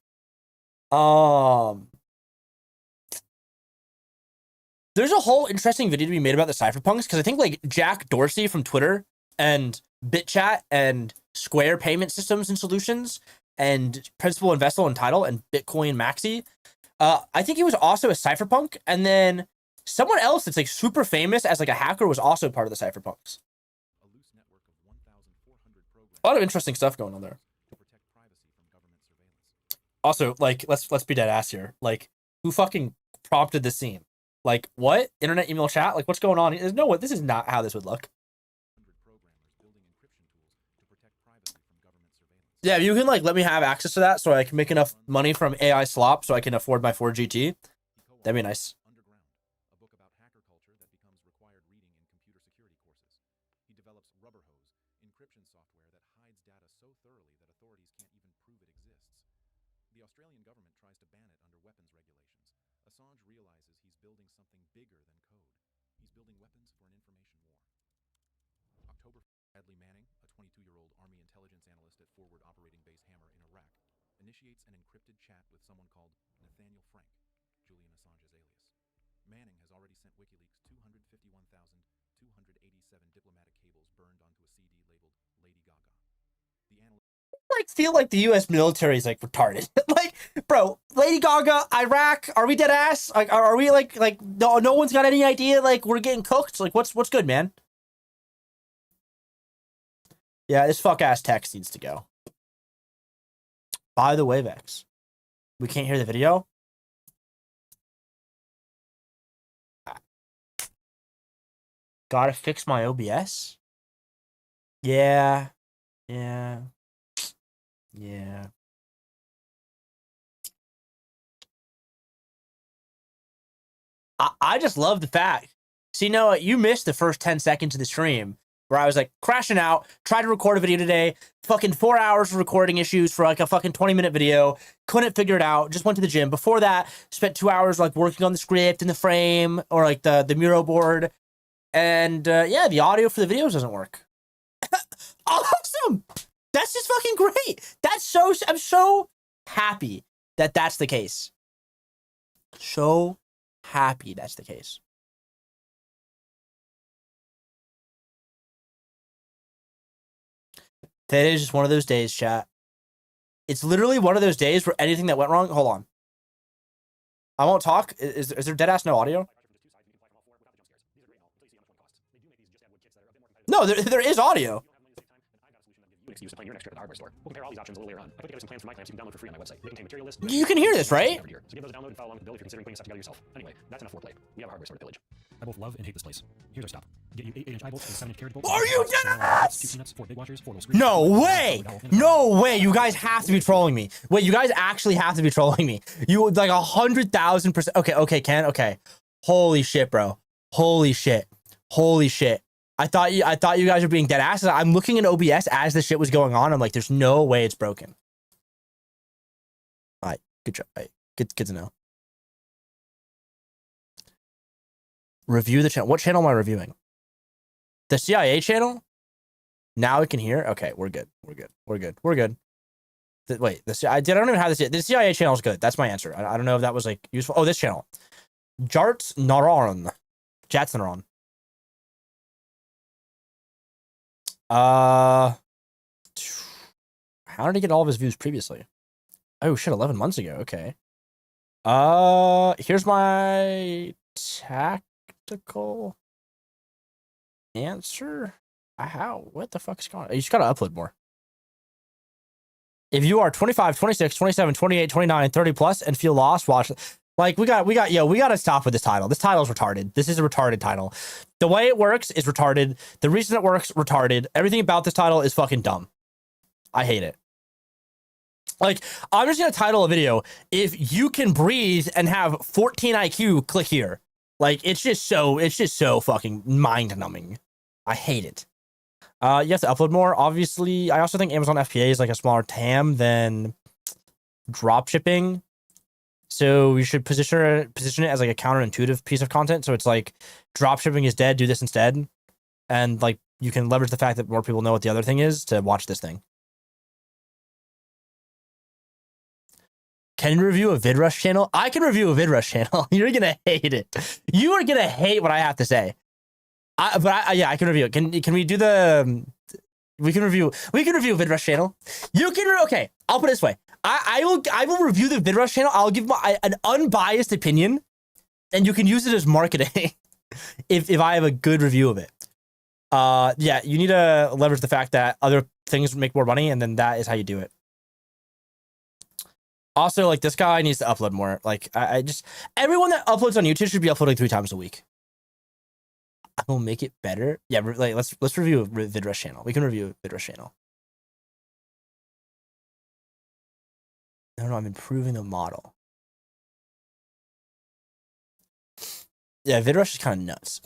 There's a whole interesting video to be made about the cypherpunks, because I think, like, Jack Dorsey from Twitter and BitChat and Square Payment Systems and Solutions and Principal Investor and Title and Bitcoin Maxi, I think he was also a cypherpunk, and then someone else that's, like, super famous as, like, a hacker was also part of the cypherpunks. A lot of interesting stuff going on there. Also, like, let's be dead ass here. Like, who fucking prompted this scene? Like, what? Internet email chat? Like, what's going on? There's no way. This is not how this would look. Yeah, if you can like let me have access to that so I can make enough money from AI slop so I can afford my Ford GT. That'd be nice. A book about hacker culture that becomes required reading in computer security courses. He develops Rubberhose, encryption software that hides data so thoroughly that authorities can't even prove it exists. The Australian government tries to ban it under weapons regulations. Assange realizes he's building something bigger than code. He's building weapons for an information war. October. Bradley Manning, a 22-year-old Army intelligence analyst at Forward Operating Base Hammer in Iraq, initiates an encrypted chat with someone called Nathaniel Frank, Julian Assange's alias. Manning has already sent WikiLeaks 251,287 diplomatic cables burned onto a CD labeled Lady Gaga. The analyst Like feel like the U.S. military is like retarded. Like, bro, Lady Gaga, Iraq, are we dead ass? Like, are we like no one's got any idea? Like, we're getting cooked. Like, what's good, man? Yeah, this fuck ass text needs to go. By the way, Vex, we can't hear the video. Gotta fix my OBS. Yeah. I just love the fact. See, Noah, you missed the first 10 seconds of the stream where I was like crashing out, tried to record a video today, fucking 4 hours of recording issues for like a fucking 20-minute video, couldn't figure it out, just went to the gym. Before that, spent 2 hours like working on the script and the frame or like the Miro board. And yeah, the audio for the videos doesn't work. Awesome! That's just fucking great. I'm so happy that that's the case. So happy that's the case. Today is just one of those days, chat. It's literally one of those days where anything that went wrong. Hold on. I won't talk. Is there dead ass no audio? No, there is audio. Excuse to plan your next trip at the hardware store. We'll compare all these options a little later on. I put together some plans for my plans you can download for free on my website. They contain material lists. You can hear this, right? So give those a download and follow along with the bill if you're considering putting stuff together yourself. Anyway, that's enough foreplay. We have a hardware store at Village. I both love and hate this place. Here's our stop. Get you 8-inch eye bolts and 7-inch carriage bolts. Are you dead? 2 peanuts, 4 big washers, 4 little screws. No way! No way! You guys have to be trolling me. Wait, you guys actually have to be trolling me. You like 100,000%. Okay, Ken. Okay. Holy shit, bro. Holy shit. I thought you guys were being dead asses. I'm looking at OBS as the shit was going on. I'm like, there's no way it's broken. All right, good job. All right, good to know. Review the channel. What channel am I reviewing? The CIA channel? Now we can hear. Okay, we're good. Wait, I don't even have this yet. The CIA channel is good. That's my answer. I don't know if that was like useful. Oh, this channel. Jarts Naron. Jats Naron. How did he get all of his views previously? Oh shit, 11 months ago. Okay. Here's my tactical answer. How? What the fuck is going on? You just gotta upload more. If you are 25, 26, 27, 28, 29, 30 plus and feel lost, watch. Like we gotta stop with this title. This title is retarded. This is a retarded title. The way it works is retarded. The reason it works, retarded. Everything about this title is fucking dumb. I hate it. Like, I'm just gonna title a video, if you can breathe and have 14 IQ, click here. Like, it's just so fucking mind numbing. I hate it. You have to upload more. Obviously, I also think Amazon FBA is like a smaller TAM than drop shipping. So you should position it as like a counterintuitive piece of content. So it's like dropshipping is dead, do this instead. And like you can leverage the fact that more people know what the other thing is to watch this thing. Can you review a VidRush channel? I can review a VidRush channel. You're gonna hate it. You are gonna hate what I have to say. I can review it. Can we do the? We can review a VidRush channel. You can. Okay, I'll put it this way. I will review the VidRush channel. I'll give an unbiased opinion, and you can use it as marketing if I have a good review of it. Yeah, you need to leverage the fact that other things make more money, and then that is how you do it. Also, like, this guy needs to upload more. Like, I just, everyone that uploads on YouTube should be uploading 3 times a week. I will make it better. Yeah, like, let's review VidRush channel. We can review VidRush channel. No, I'm improving the model. Yeah, VidRush is kind of nuts.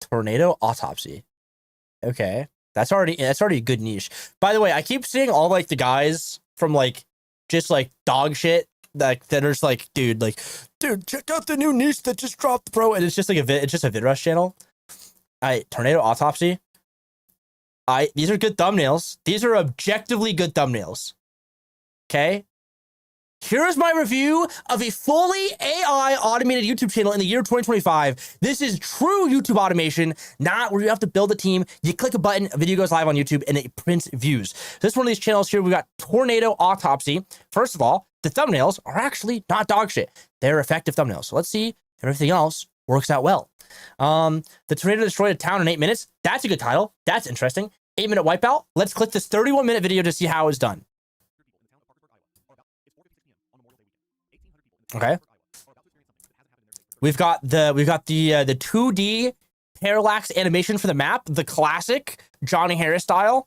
Tornado autopsy. Okay. That's already a good niche. By the way, I keep seeing all like the guys from like just like dog shit that are just like, dude, check out the new niche that just dropped, bro. And it's just like it's just a VidRush channel. Tornado autopsy. These are good thumbnails. These are objectively good thumbnails. Okay. Here's my review of a fully AI automated YouTube channel in the year 2025. This is true YouTube automation, not where you have to build a team. You click a button, a video goes live on YouTube, and it prints views. This is one of these channels here. We got Tornado Autopsy. First of all, the thumbnails are actually not dog shit. They're effective thumbnails. So let's see if everything else works out well. The tornado destroyed a town in 8 minutes. That's a good title. That's interesting. 8-minute wipeout. Let's click this 31-minute video to see how it's done. Okay. We've got the 2D parallax animation for the map, the classic Johnny Harris style.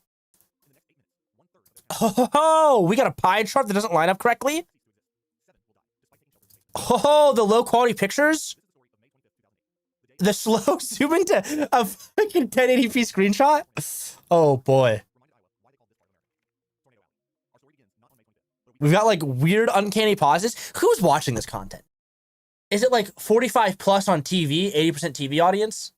Oh, we got a pie chart that doesn't line up correctly. Oh, the low quality pictures. The slow zooming to a fucking 1080p screenshot. Oh boy. We've got like weird uncanny pauses. Who's watching this content? Is it like 45 plus on TV, 80% TV audience?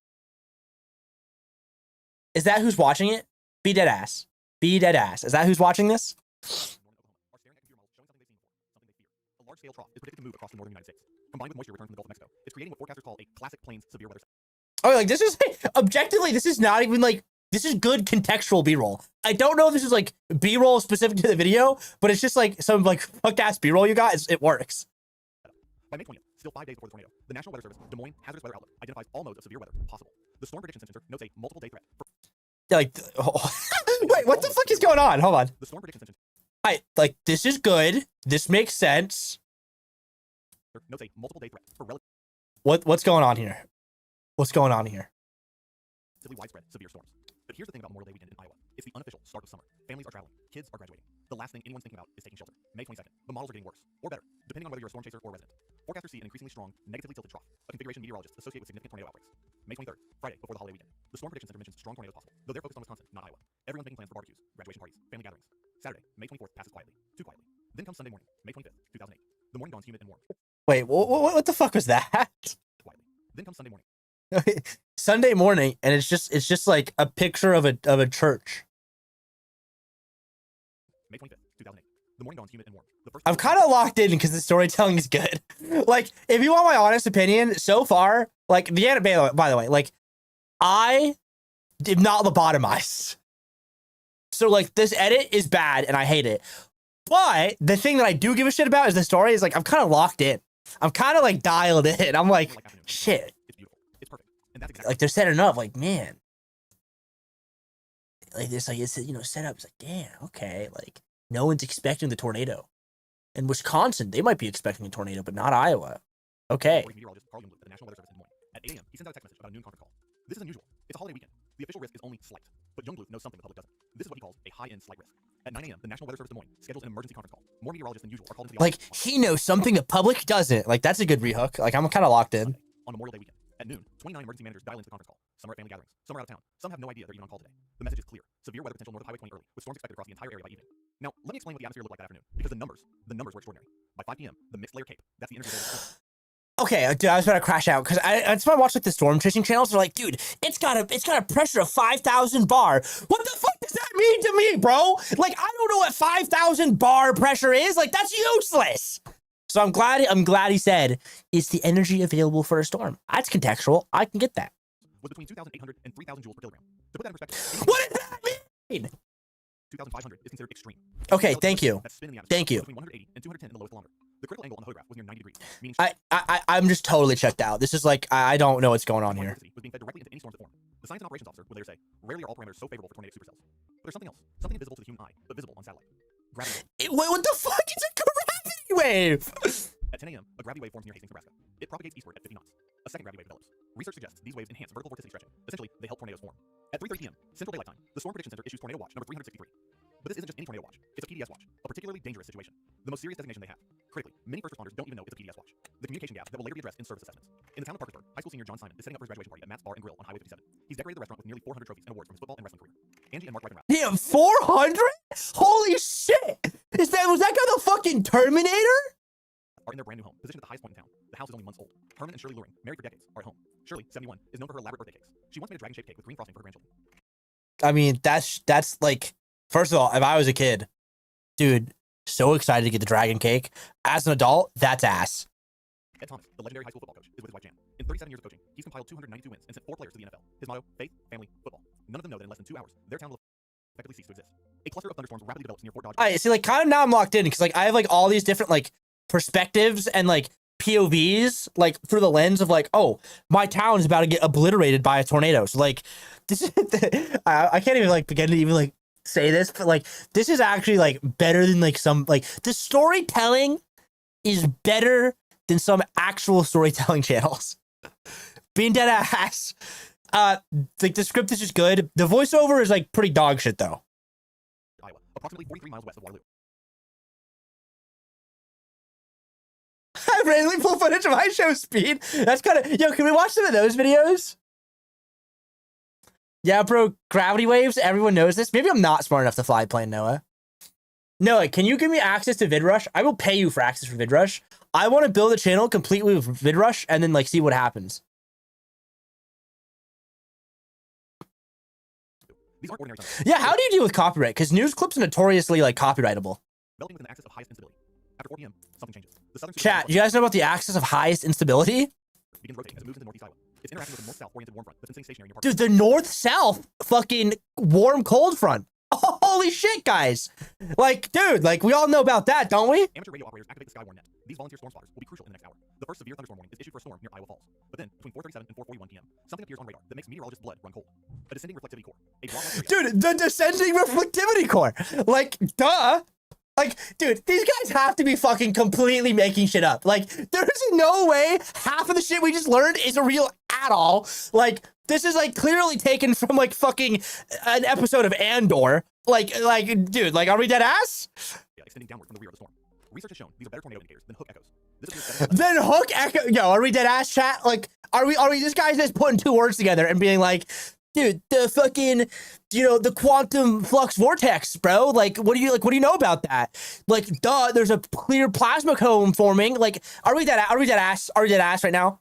Is that who's watching it? Be dead ass. Be dead ass. Is that who's watching this? A large-scale trough is predicted to move across the northern United States. Combined with moisture returned from the Gulf of Mexico, it's creating what forecasters call a classic plains severe weather. Oh, like this is objectively, this is not even like, this is good contextual B-roll. I don't know if this is like B-roll specific to the video, but it's just like some like fuck ass B-roll you got. It works. By May 20th, still 5 days before the tornado, the National Weather Service Des Moines Hazardous Weather Outlook identifies all modes of severe weather possible. The Storm Prediction Center notes a multiple day threat. Yeah, like, oh. Wait, what the fuck is going on? Hold on. The Storm Prediction Center. Like, this is good. This makes sense. Notes a multiple day threat for What's going on here? What's going on here? relatively widespread severe storms. But here's the thing about Memorial Day weekend in Iowa. It's the unofficial start of summer. Families are traveling. Kids are graduating. The last thing anyone's thinking about is taking shelter. May 22nd. The models are getting worse, or better, depending on whether you're a storm chaser or resident. Forecasters see an increasingly strong, negatively tilted trough, a configuration meteorologists associate with significant tornado outbreaks. May 23rd, Friday, before the holiday weekend. The Storm Prediction Center mentions strong tornadoes possible, though they're focused on Wisconsin, not Iowa. Everyone's making plans for barbecues, graduation parties, family gatherings. Saturday, May 24th passes quietly, too quietly. Then comes Sunday morning, May 25th, 2008. The morning dawns humid and warm. Wait, what the fuck was that? Quietly. Then comes Sunday morning. Sunday morning, and it's just like a picture of a church. May 25th, 2008. The morning dawns humid and warm. I'm kind of locked in because the storytelling is good. Like, if you want my honest opinion, so far, like the anime, by the way, like I did not lobotomize. So like this edit is bad and I hate it. But the thing that I do give a shit about is the story is like I'm kind of locked in. I'm kind of like dialed in. I'm like, shit. It's beautiful. It's perfect. And that's exactly like they're setting up like, man. Like this, like it's, you know, set up. It's like, damn, okay. Like no one's expecting the tornado. In Wisconsin, they might be expecting a tornado, but not Iowa. Okay. Meteorologist Carl Youngblood at the National Weather Service in Des Moines. At 8 a.m., he sends out a text message about a noon conference call. This is unusual. It's a holiday weekend. The official risk is only slight, but Youngblood knows something the public doesn't. This is what he calls a high-end slight risk. At 9 a.m., the National Weather Service Des Moines schedules an emergency conference call. More meteorologists than usual are called into the office. Like, he knows something the public doesn't. Like, that's a good rehook. Like, I'm kind of locked in. On Memorial Day weekend. At noon, 29 emergency managers dial into the conference call. Some are at family gatherings. Some are out of town. Some have no idea they're even on call today. The message is clear. Severe weather potential north of Highway 20 early, with storms expected across the entire area by evening. Now, let me explain what the atmosphere looked like that afternoon, because the numbers were extraordinary. By 5 p.m., the mixed layer cape, that's the energy available. Okay, dude, I was about to crash out because that's why I watch like the storm chasing channels. They're like, dude, it's got a pressure of 5,000 bar. What the fuck does that mean to me, bro? Like, I don't know what 5,000 bar pressure is. Like, that's useless. So I'm glad he said it's the energy available for a storm. That's contextual. I can get that. Was between 2,800 and 3,000 joules per kilogram. To put that in perspective, what does that mean? 2,500 is considered extreme. Okay, thank you. Thank you. Between 180 and 210 in the lowest kilometer. The critical angle on the photograph was near 90 degrees. Meaning I'm just totally checked out. This is like I don't know what's going on here. Was being fed directly into any storms that form. The science and operations officer would later say, rarely are all parameters so favorable for tornadic supercells. But there's something else, something invisible to the human eye, but visible on satellite. Gravity wave. Wait, what the fuck is a gravity wave? At 10 a.m., a gravity wave forms near Hastings, Nebraska. It propagates eastward at 50 knots. A second gravity wave develops. Research suggests these waves enhance vertical vorticity stretching. Essentially, they help tornadoes form. At 3:30 p.m., Central Daylight Time, the Storm Prediction Center issues Tornado Watch number 363. But this isn't just any tornado watch. It's a PDS watch, a particularly dangerous situation. The most serious designation they have. Critically, many first responders don't even know it's a PDS watch. The communication gap that will later be addressed in service assessments. In the town of Parkersburg, high school senior John Simon is setting up for his graduation party at Matt's Bar and Grill on Highway 57. He's decorated the restaurant with nearly 400 trophies and awards from his football and wrestling career. Angie and Mark Reichenrath Damn, 400? Holy shit! Was that guy the fucking Terminator? are in their brand new home, positioned at the highest point in town. The house is only months old. Herman and Shirley Luring, married for decades, are at home. Shirley, 71, is known for her elaborate birthday cakes. She once made a dragon-shaped cake with green frosting for her grandchildren. I mean, that's like, first of all, if I was a kid, dude, so excited to get the dragon cake. As an adult, that's ass. Ed Thomas, the legendary high school football coach, is with his wife Jan. In 37 years of coaching, he's compiled 292 wins and sent 4 players to the NFL. His motto, faith, family, football. None of them know that in less than 2 hours, their town will effectively cease to exist. A cluster of thunderstorms rapidly develops near Fort Dodge. I see, like, kind of now I'm locked in because, like, I have, like, all these different, like, perspectives and, like, POVs, like, through the lens of, like, oh, my town is about to get obliterated by a tornado. So, like, this is, I can't even, like, begin to even, like, say this, but, like, this is actually, like, better than, like, some, like, the storytelling is better than some actual storytelling channels. Being dead ass. Like, the script is just good. The voiceover is, like, pretty dog shit, though. Iowa, approximately 43 miles west of Waterloo. I randomly pull footage of my show speed. That's kind of, yo, can we watch some of those videos? Yeah, bro, gravity waves, everyone knows this. Maybe I'm not smart enough to fly a plane, Noah. Noah, can you give me access to VidRush? I will pay you for access for VidRush. I want to build a channel completely with VidRush and then, like, see what happens. These aren't ordinary thunderstorms. Yeah, how do you deal with copyright? Because news clips are notoriously, like, copyrightable. Developing within the axis of highest instability. After 4 p.m., something changes. The southern Chat, you guys know about the axis of highest instability? begins rotating as it moves into northeast Iowa. It's interacting with a north-south oriented warm front that's been sitting stationary near Park. Dude, the north-south fucking warm cold front. Holy shit, guys. Like, dude, like, we all know about that, don't we? Amateur radio operators activate the Skywarn net. These volunteer storm spotters will be crucial in the next hour. The first severe thunderstorm warning is issued for a storm near Iowa Falls. But then, between 4:37 and 4:41 p.m., something appears on radar that makes meteorologists' blood run cold. A descending reflectivity core. A block-like area. Dude, the descending reflectivity core. Like, duh. Like, dude, these guys have to be fucking completely making shit up. Like, there's no way half of the shit we just learned is real at all. Like, this is, like, clearly taken from, like, fucking an episode of Andor. Like, dude, like, are we dead ass? Yeah, extending downward from the rear of the storm. Research has shown these are better tornado indicators than hook echoes. This appears Then hook echo. Yo, are we dead ass, chat? Like, are we this guy's just putting two words together and being like, dude, the fucking, you know, the quantum flux vortex, bro. Like, what do you know about that? Like, duh, there's a clear plasma cone forming. Like, are we dead ass right now?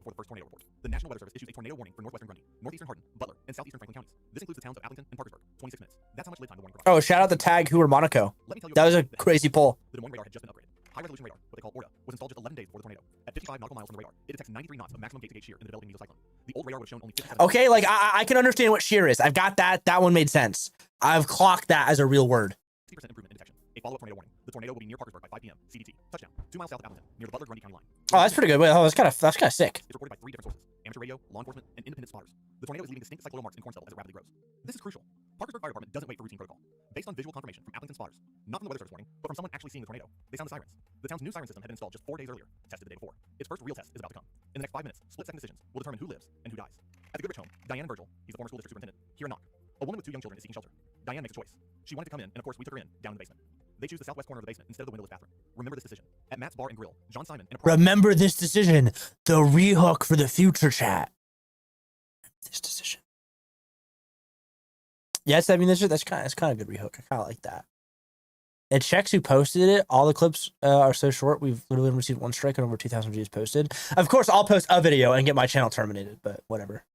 For the first tornado report, the National Weather Service issues a tornado warning for northwestern Grundy, northeastern Hardin, Butler, and southeastern Franklin counties. This includes the towns of Appleton and Parkersburg. 26 minutes. That's how much lead time the warning provides. Oh, shout out to Tag Hoover Monaco. Let me tell you That was a about the crazy poll. The Des Moines radar had just been upgraded. High-resolution radar, what they call ORDA, was installed just 11 days before the tornado. At 55 nautical miles from the radar, it detects 93 knots of maximum gate-to-gate shear in the developing mesocyclone. The old radar would have shown only 57. Okay, like, I can understand what shear is. I've got that. That one made sense. I've clocked that as a real word. 60% improvement in detection. A follow-up tornado warning. The tornado will be near Parkersburg by 5 p.m. CDT. Touchdown. 2 miles south of Appleton, near the Butler-Grundy County line. Oh, that's pretty good. Wait, that's kind of sick. It's reported by 3 different sources: amateur radio, law enforcement, and independent spotters. The tornado is leaving distinct cyclone marks in corn stubble as it rapidly grows. This is crucial. Parkersburg Fire Department doesn't wait for routine protocol. Based on visual confirmation from Appleton spotters, not from the weather service warning, but from someone actually seeing the tornado, they sound the sirens. The town's new siren system had been installed just 4 days earlier, tested the day before. Its first real test is about to come. In the next 5 minutes, split-second decisions will determine who lives and who dies. At the Goodrich home, Diane and Virgil, he's the former school district superintendent, hear a knock. A woman with 2 young children is seeking shelter. Diane makes a choice. She wanted to come in, and of course we took her in, down in the basement. They choose the southwest corner of the basement instead of the windowless bathroom. Remember this decision. At Matt's Bar and Grill, John Simon and a Remember this decision. The rehook for the future, chat. This decision. Yes, I mean, that's kind of good rehook. I kind of like that. It checks who posted it. All the clips are so short. We've literally received 1 strike and over 2,000 views posted. Of course, I'll post a video and get my channel terminated, but whatever.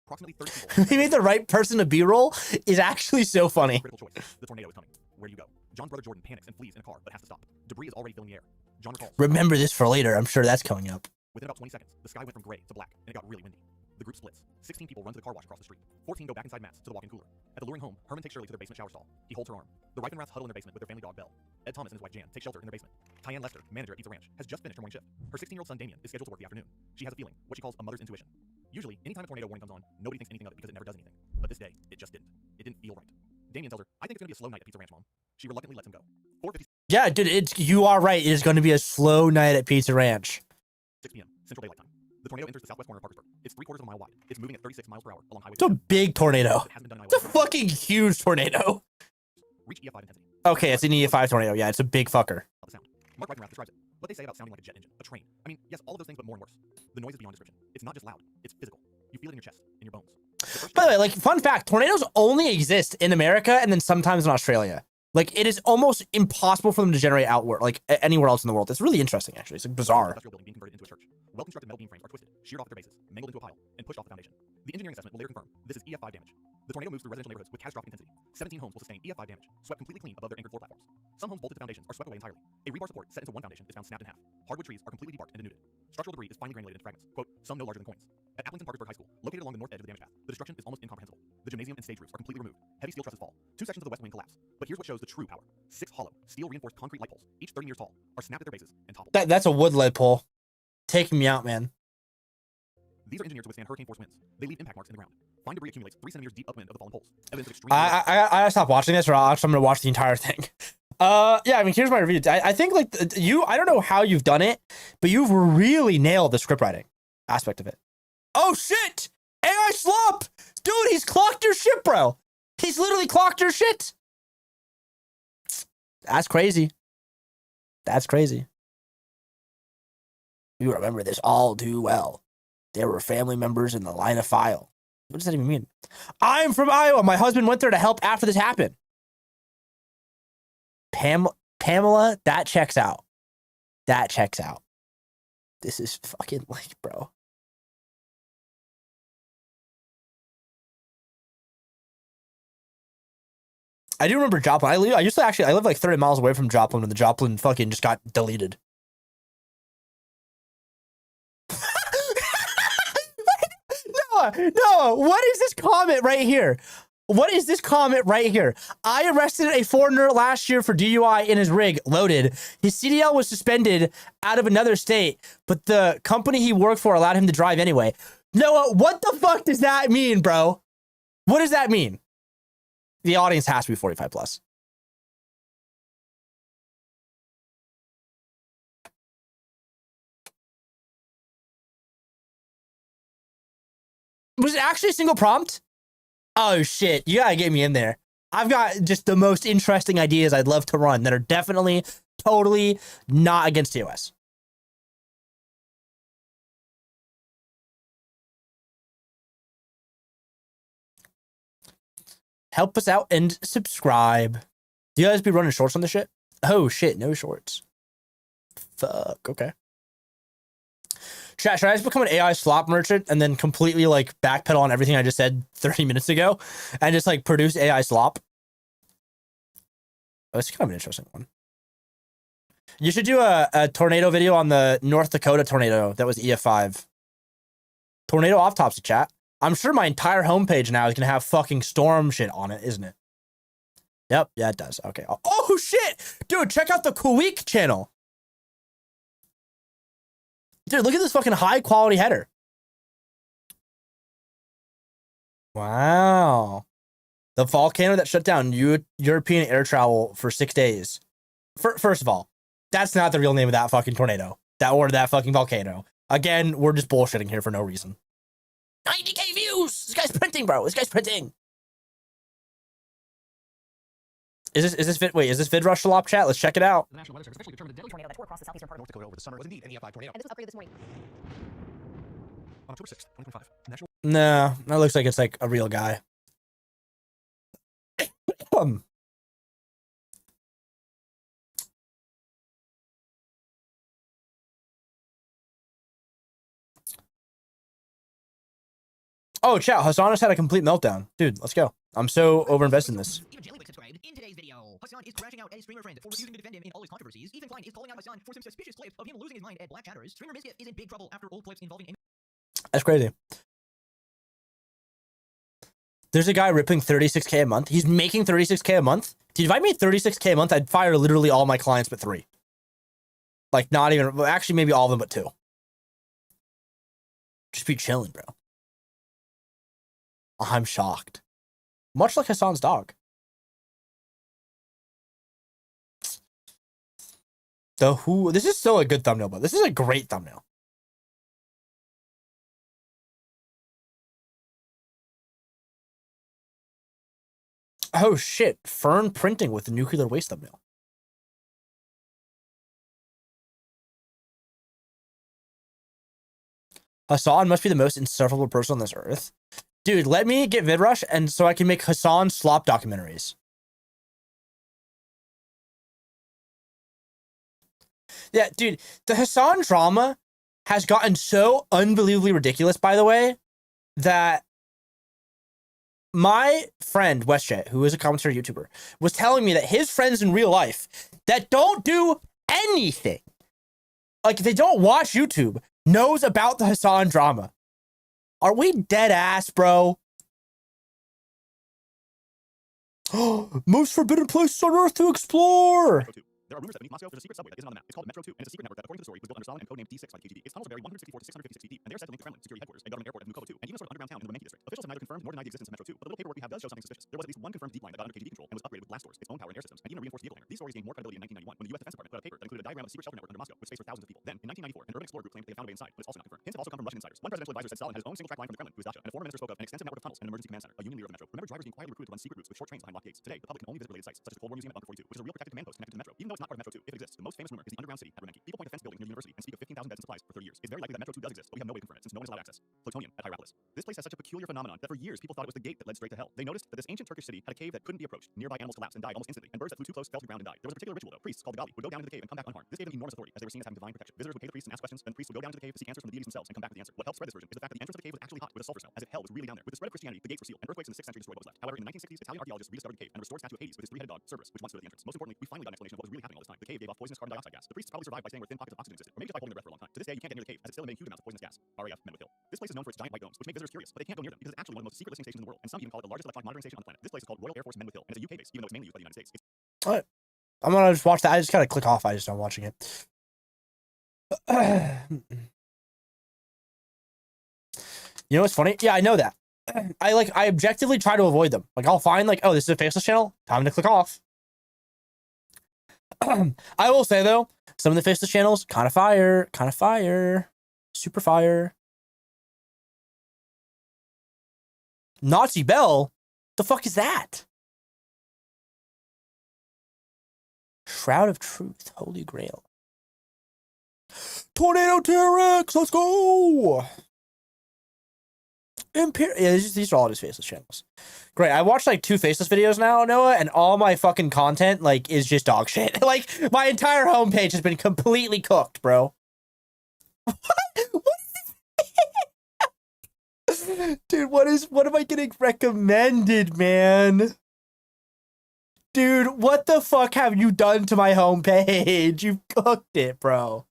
approximately 30 people. We made the right person to B-roll is actually so funny. Critical choice. The tornado is coming. Where do you go? John's brother Jordan panics and flees in a car, but has to stop. Debris is already filling the air. John recalls. Remember this for later. I'm sure that's coming up. Within about 20 seconds, the sky went from gray to black, and it got really windy. The group splits. 16 people run to the car wash across the street. 14 go back inside Matt's to the walk-in cooler. At the Luring home, Herman takes Shirley to their basement shower stall. He holds her arm. The Reichenraths huddle in their basement with their family dog Belle. Ed Thomas and his wife Jan take shelter in their basement. Tyann Lester, manager at Pizza Ranch, has just finished her morning shift. Her 16-year-old son Damien is scheduled to work the afternoon. She has a feeling, what she calls a mother's intuition. Usually, anytime a tornado warning comes on, nobody thinks anything of it because it never does anything. But this day, it just didn't. It didn't feel right. Damien tells her, I think it's gonna be a slow night at Pizza Ranch, Mom. She reluctantly lets him go. 4:56 Yeah, dude, you are right. It is going to be a slow night at Pizza Ranch. p.m. Central Daylight Time. The tornado enters the southwest corner of Parkersburg. It's 3/4 of a mile wide. It's moving at 36 miles per hour along Highway It's a big tornado. It hasn't been done in It's a Iowa. fucking huge tornado. Reach EF5 intensity. Okay, it's an EF5 tornado. Yeah, it's a big fucker. The sound. Mark Reichenrath describes it. What they say about sounding like a jet engine, a train. I mean, yes, all of those things, but more and worse. The noise is beyond description. It's not just loud. It's physical. You feel it in your chest, in your bones. By the way, like, fun fact, tornadoes only exist in America and then sometimes in Australia. Like, it is almost impossible for them to generate outward, like, anywhere else in the world. It's really interesting, actually. It's like, bizarre. Industrial building being converted into a church. Well-constructed metal beam frames are twisted, sheared off at their bases, mangled into a pile, and pushed off the foundation. The engineering assessment will later confirm this is EF5 damage. The tornado moves through residential neighborhoods with catastrophic intensity. 17 homes will sustain EF5 damage, swept completely clean above their anchored floor platforms. Some homes bolted to foundations are swept away entirely. A rebar support set into one foundation is found snapped in half. Hardwood trees are completely debarked and denuded. Structural debris is finely granulated into fragments. Quote, some no larger than coins. At Applington Parkersburg High School, located along the north edge of the damage path, the destruction is almost incomprehensible. The gymnasium and stage roofs are completely removed. Heavy steel trusses fall. 2 sections of the west wing collapse. But here's what shows the true power. 6 hollow, steel-reinforced concrete light poles, each 30 meters tall, are snapped at their bases and toppled. That's a wood lead pole. Taking me out, man. These are engineered to withstand hurricane force winds. They leave impact marks in the ground. Fine debris accumulates 3 centimeters deep upwind of the fallen poles. Evidence of extreme. I gotta stop watching this, or I'm gonna watch the entire thing. Yeah, I mean, here's my review. I think, like, I don't know how you've done it, but you've really nailed the script writing aspect of it. Oh, shit! AI slop! Dude, he's clocked your shit, bro. He's literally clocked your shit. That's crazy. That's crazy. You remember this all too well. There were family members in the line of file. What does that even mean? I'm from Iowa. My husband went there to help after this happened. Pamela, that checks out. That checks out. This is fucking, like, bro. I do remember Joplin. I used to actually, I lived like 30 miles away from Joplin when the Joplin fucking just got deleted. No, what is this comment right here? What is this comment right here? I arrested a foreigner last year for DUI in his rig, loaded. His CDL was suspended out of another state, but the company he worked for allowed him to drive anyway. Noah, what the fuck does that mean, bro? What does that mean? The audience has to be 45 plus. Was it actually a single prompt? Oh shit, you gotta get me in there. I've got just the most interesting ideas I'd love to run that are definitely, totally not against TOS. Help us out and subscribe. Do you guys be running shorts on this shit? Oh shit, no shorts. Fuck, okay. Chat, should I just become an AI slop merchant and then completely, like, backpedal on everything I just said 30 minutes ago and just, like, produce AI slop? Oh, it's kind of an interesting one. You should do a tornado video on the North Dakota tornado that was EF5. Tornado autopsy, chat. I'm sure my entire homepage now is going to have fucking storm shit on it, isn't it? Yep, yeah, it does. Okay. Oh, shit! Dude, check out the Kuwik channel. Dude, look at this fucking high quality header. Wow. The volcano that shut down European air travel for 6 days. First of all, that's not the real name of that fucking tornado. That fucking volcano. Again, we're just bullshitting here for no reason. 90K views! This guy's printing, bro. This guy's printing. Is this VidRush Shalop chat? Let's check it out. The National Weather Service officially determined the deadly tornado that tore across the southeastern part North Dakota over the summer was indeed an EF5 tornado. and this was upgraded this morning. On October 6th, 2025, National No, that looks like it's like a real guy. Oh, chat, Hassan had a complete meltdown. Dude, let's go. I'm so overinvested in this. Even Jellywick subscribed. In today's video, Hassan is crashing out at his streamer friend for refusing to defend him in all his controversies. Even Klein is calling out Hassan for some suspicious clips of him losing his mind at Black Chatters. Streamer Miskit is in big trouble after old clips involving That's crazy. There's a guy ripping 36K a month. He's making 36K a month. Dude, if I made 36K a month, I'd fire literally all my clients but 3. Like, not even, actually, maybe all of them but 2. Just be chilling, bro. I'm shocked. Much like Hassan's dog. This is still a good thumbnail, but this is a great thumbnail. Oh shit, Fern printing with the nuclear waste thumbnail. Hassan must be the most insufferable person on this earth. Dude, let me get VidRush and so I can make Hassan slop documentaries. Yeah, dude, the Hassan drama has gotten so unbelievably ridiculous, by the way, that my friend WestJet, who is a commentary YouTuber, was telling me that his friends in real life that don't do anything, like they don't watch YouTube, knows about the Hassan drama. Are we dead ass, bro? Most forbidden places on earth to explore. There are rumors that beneath Moscow there's a secret subway that isn't on the map. It's called Metro 2, and it's a secret network that, according to the story, was built under Stalin and codenamed D6 by the KGB. Its tunnels vary 164 to 656 feet deep, and they are said to link the Kremlin, security headquarters, and government airport at Vnukovo 2, and even a sort of underground town in the Romanki district. Officials have neither confirmed nor denied the existence of Metro 2, but the little paperwork we have does show something suspicious. There was at least one confirmed deep line that got under KGB control and was upgraded with blast doors, its own power and air systems, and even a reinforced vehicle hangar. These stories gained more credibility in 1991 when the U.S. Defense Department put out a paper that included a diagram of the secret shelter network under Moscow, which spaced for thousands of people. Then, in 1994, an urban explorer group claimed they had found a way inside, but it's also not confirmed. Hints have also come from Russian insiders. One presidential advisor said Stalin had his own single track line from the Kremlin, who is Dacha, and a former minister spoke of an extensive network of tunnels and an emergency command center, a union leader of the Metro. Remember, drivers being quietly recruited to run secret routes with short trains behind locked gates. Today, the public can only visit related sites, such as the Cold War Museum at Bunker 42, which is a real protected command post connected to the Metro, even though it's not part of Metro 2. If it exists, the most famous rumor is the underground city at Romanki. People point to fence buildings near the university and speak of 15,000 beds and supplies for 30 years. It's very likely that Metro 2 does exist, but we have no way to confirm it since no one is allowed access. Plutonium at Hierapolis. This place has such a peculiar phenomenon that for years people thought it was the gate that led straight to hell. They noticed that this ancient Turkish city had a cave that couldn't be approached. Nearby animals collapsed and died almost instantly, and birds that flew too close fell to the ground and died. There was a particular ritual though. Priests called the Gali would go down into the cave and come back unharmed. This gave them enormous authority as they were seen as having divine protection. Visitors would pay the priests and ask questions, then the priests would go down to the cave to seek answers from the deities themselves and come back with the answer. What helped spread this version is the fact that the entrance of the cave was actually hot with a sulfur smell, as if hell was really down there. With the spread of Christianity, the gates were sealed, and earthquakes in the 6th century destroyed what was left. However, in the 1960s, Italian archaeologists rediscovered the cave and a restored statue of Hades with his three-headed dog, Cerberus, which once stood at the entrance. Most importantly, we finally got an explanation of what was really happening all this time. The cave gave off poisonous carbon dioxide gas. The priests probably survived by staying where thin pockets of oxygen existed, or maybe just by holding their breath for a long time. To this day, you can't get near the cave, as it's still emitting huge amounts of poisonous gas. RAF, Menwood Hill. This place is known for its giant white domes, which make visitors curious, but they can't go near them because it's actually one of the most secret listening stations in the world, and some even call it the largest electronic monitoring station on the planet. This place is called Royal Air Force Menwood Hill, and it's a UK base, even though it's mainly used by the United States. All right. I'm gonna just watch that. I just gotta click off. I just don't watching it. You know what's funny? Yeah, I know that. I objectively try to avoid them. Like I'll find like, oh, this is a faceless channel. Time to click off. I will say though, some of the faceless channels, kind of fire, super fire. Nazi Bell, the fuck is that? Shroud of Truth, Holy Grail. Tornado T-Rex, let's go. Yeah, these are all just faceless channels. Great. I watched like 2 faceless videos now, Noah, and all my fucking content like is just dog shit. Like my entire homepage has been completely cooked, bro. What is this? Dude, what am I getting recommended, man? Dude, what the fuck have you done to my homepage? You've cooked it, bro.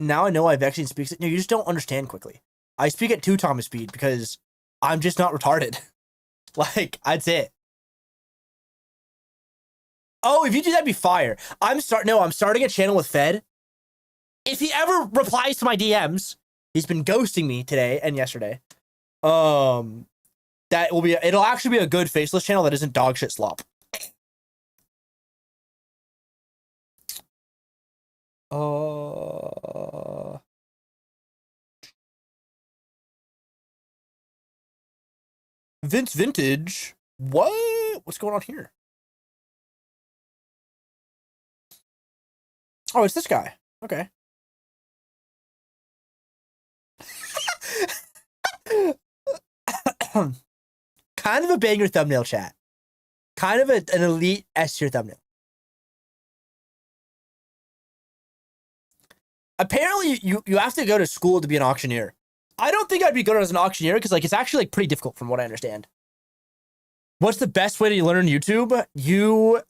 Now I know I vaccine speaks it. No, you just don't understand quickly. I speak at 2 times speed because I'm just not retarded. Like, that's it. Oh, if you do that'd be fire. I'm starting a channel with Fed. If he ever replies to my DMs, he's been ghosting me today and yesterday. That will be it'll actually be a good faceless channel that isn't dog shit slop. Vince Vintage. What? What's going on here? Oh, it's this guy. Okay. Kind of a banger thumbnail, chat. Kind of an elite S tier thumbnail. Apparently, you have to go to school to be an auctioneer. I don't think I'd be good as an auctioneer because like it's actually like pretty difficult from what I understand. What's the best way to learn YouTube? You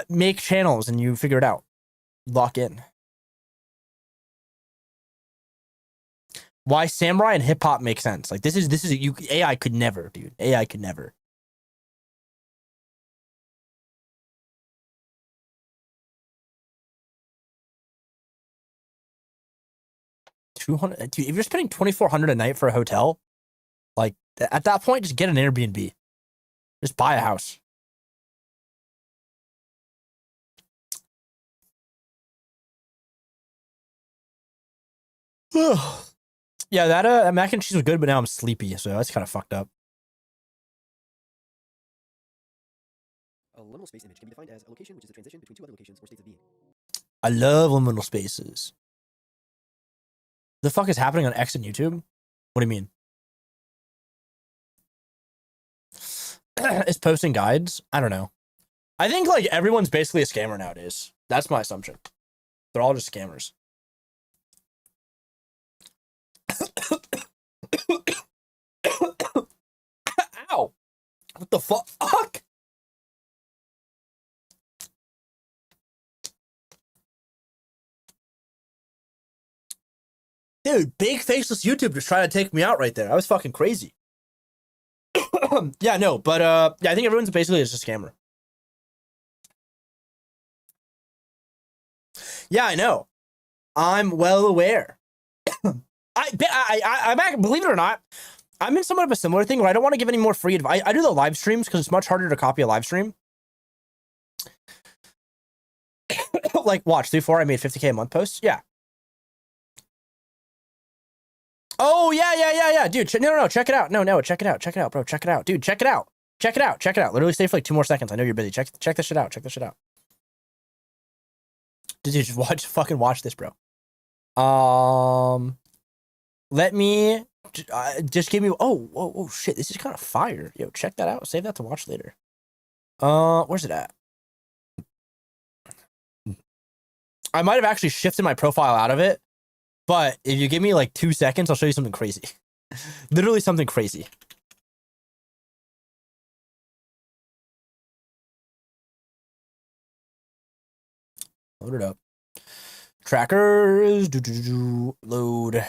make channels and you figure it out. Lock in. Why samurai and hip hop make sense? Like this is AI could never, dude. AI could never. 200, dude, if you're spending 2,400 a night for a hotel, like at that point, just get an Airbnb. Just buy a house. Yeah, that mac and cheese was good, but now I'm sleepy, so that's kind of fucked up. A liminal space image can be defined as a location which is a transition between two other locations or states of being. I love liminal spaces. The fuck is happening on X and YouTube? What do you mean? Is posting guides? I don't know. I think like everyone's basically a scammer nowadays. That's my assumption. They're all just scammers. Ow! What the fuck? Dude, big faceless YouTube just trying to take me out right there. I was fucking crazy. Yeah, no, but yeah, I think everyone's basically just a scammer. Yeah, I know. I'm well aware. I believe it or not, I'm in somewhat of a similar thing where I don't want to give any more free advice. I do the live streams because it's much harder to copy a live stream. Like, watch 3-4. I made 50K a month posts. Yeah. Oh yeah, dude. No, check it out. No, check it out, bro. Check it out, dude. Check it out. Literally stay for like 2 more seconds. I know you're busy. Check this shit out. Dude, just fucking watch this, bro. Let me just give me. Oh shit! This is kind of fire. Yo, check that out. Save that to watch later. Where's it at? I might have actually shifted my profile out of it. But if you give me like 2 seconds, I'll show you something crazy. Literally something crazy. Load it up. Trackers. Load.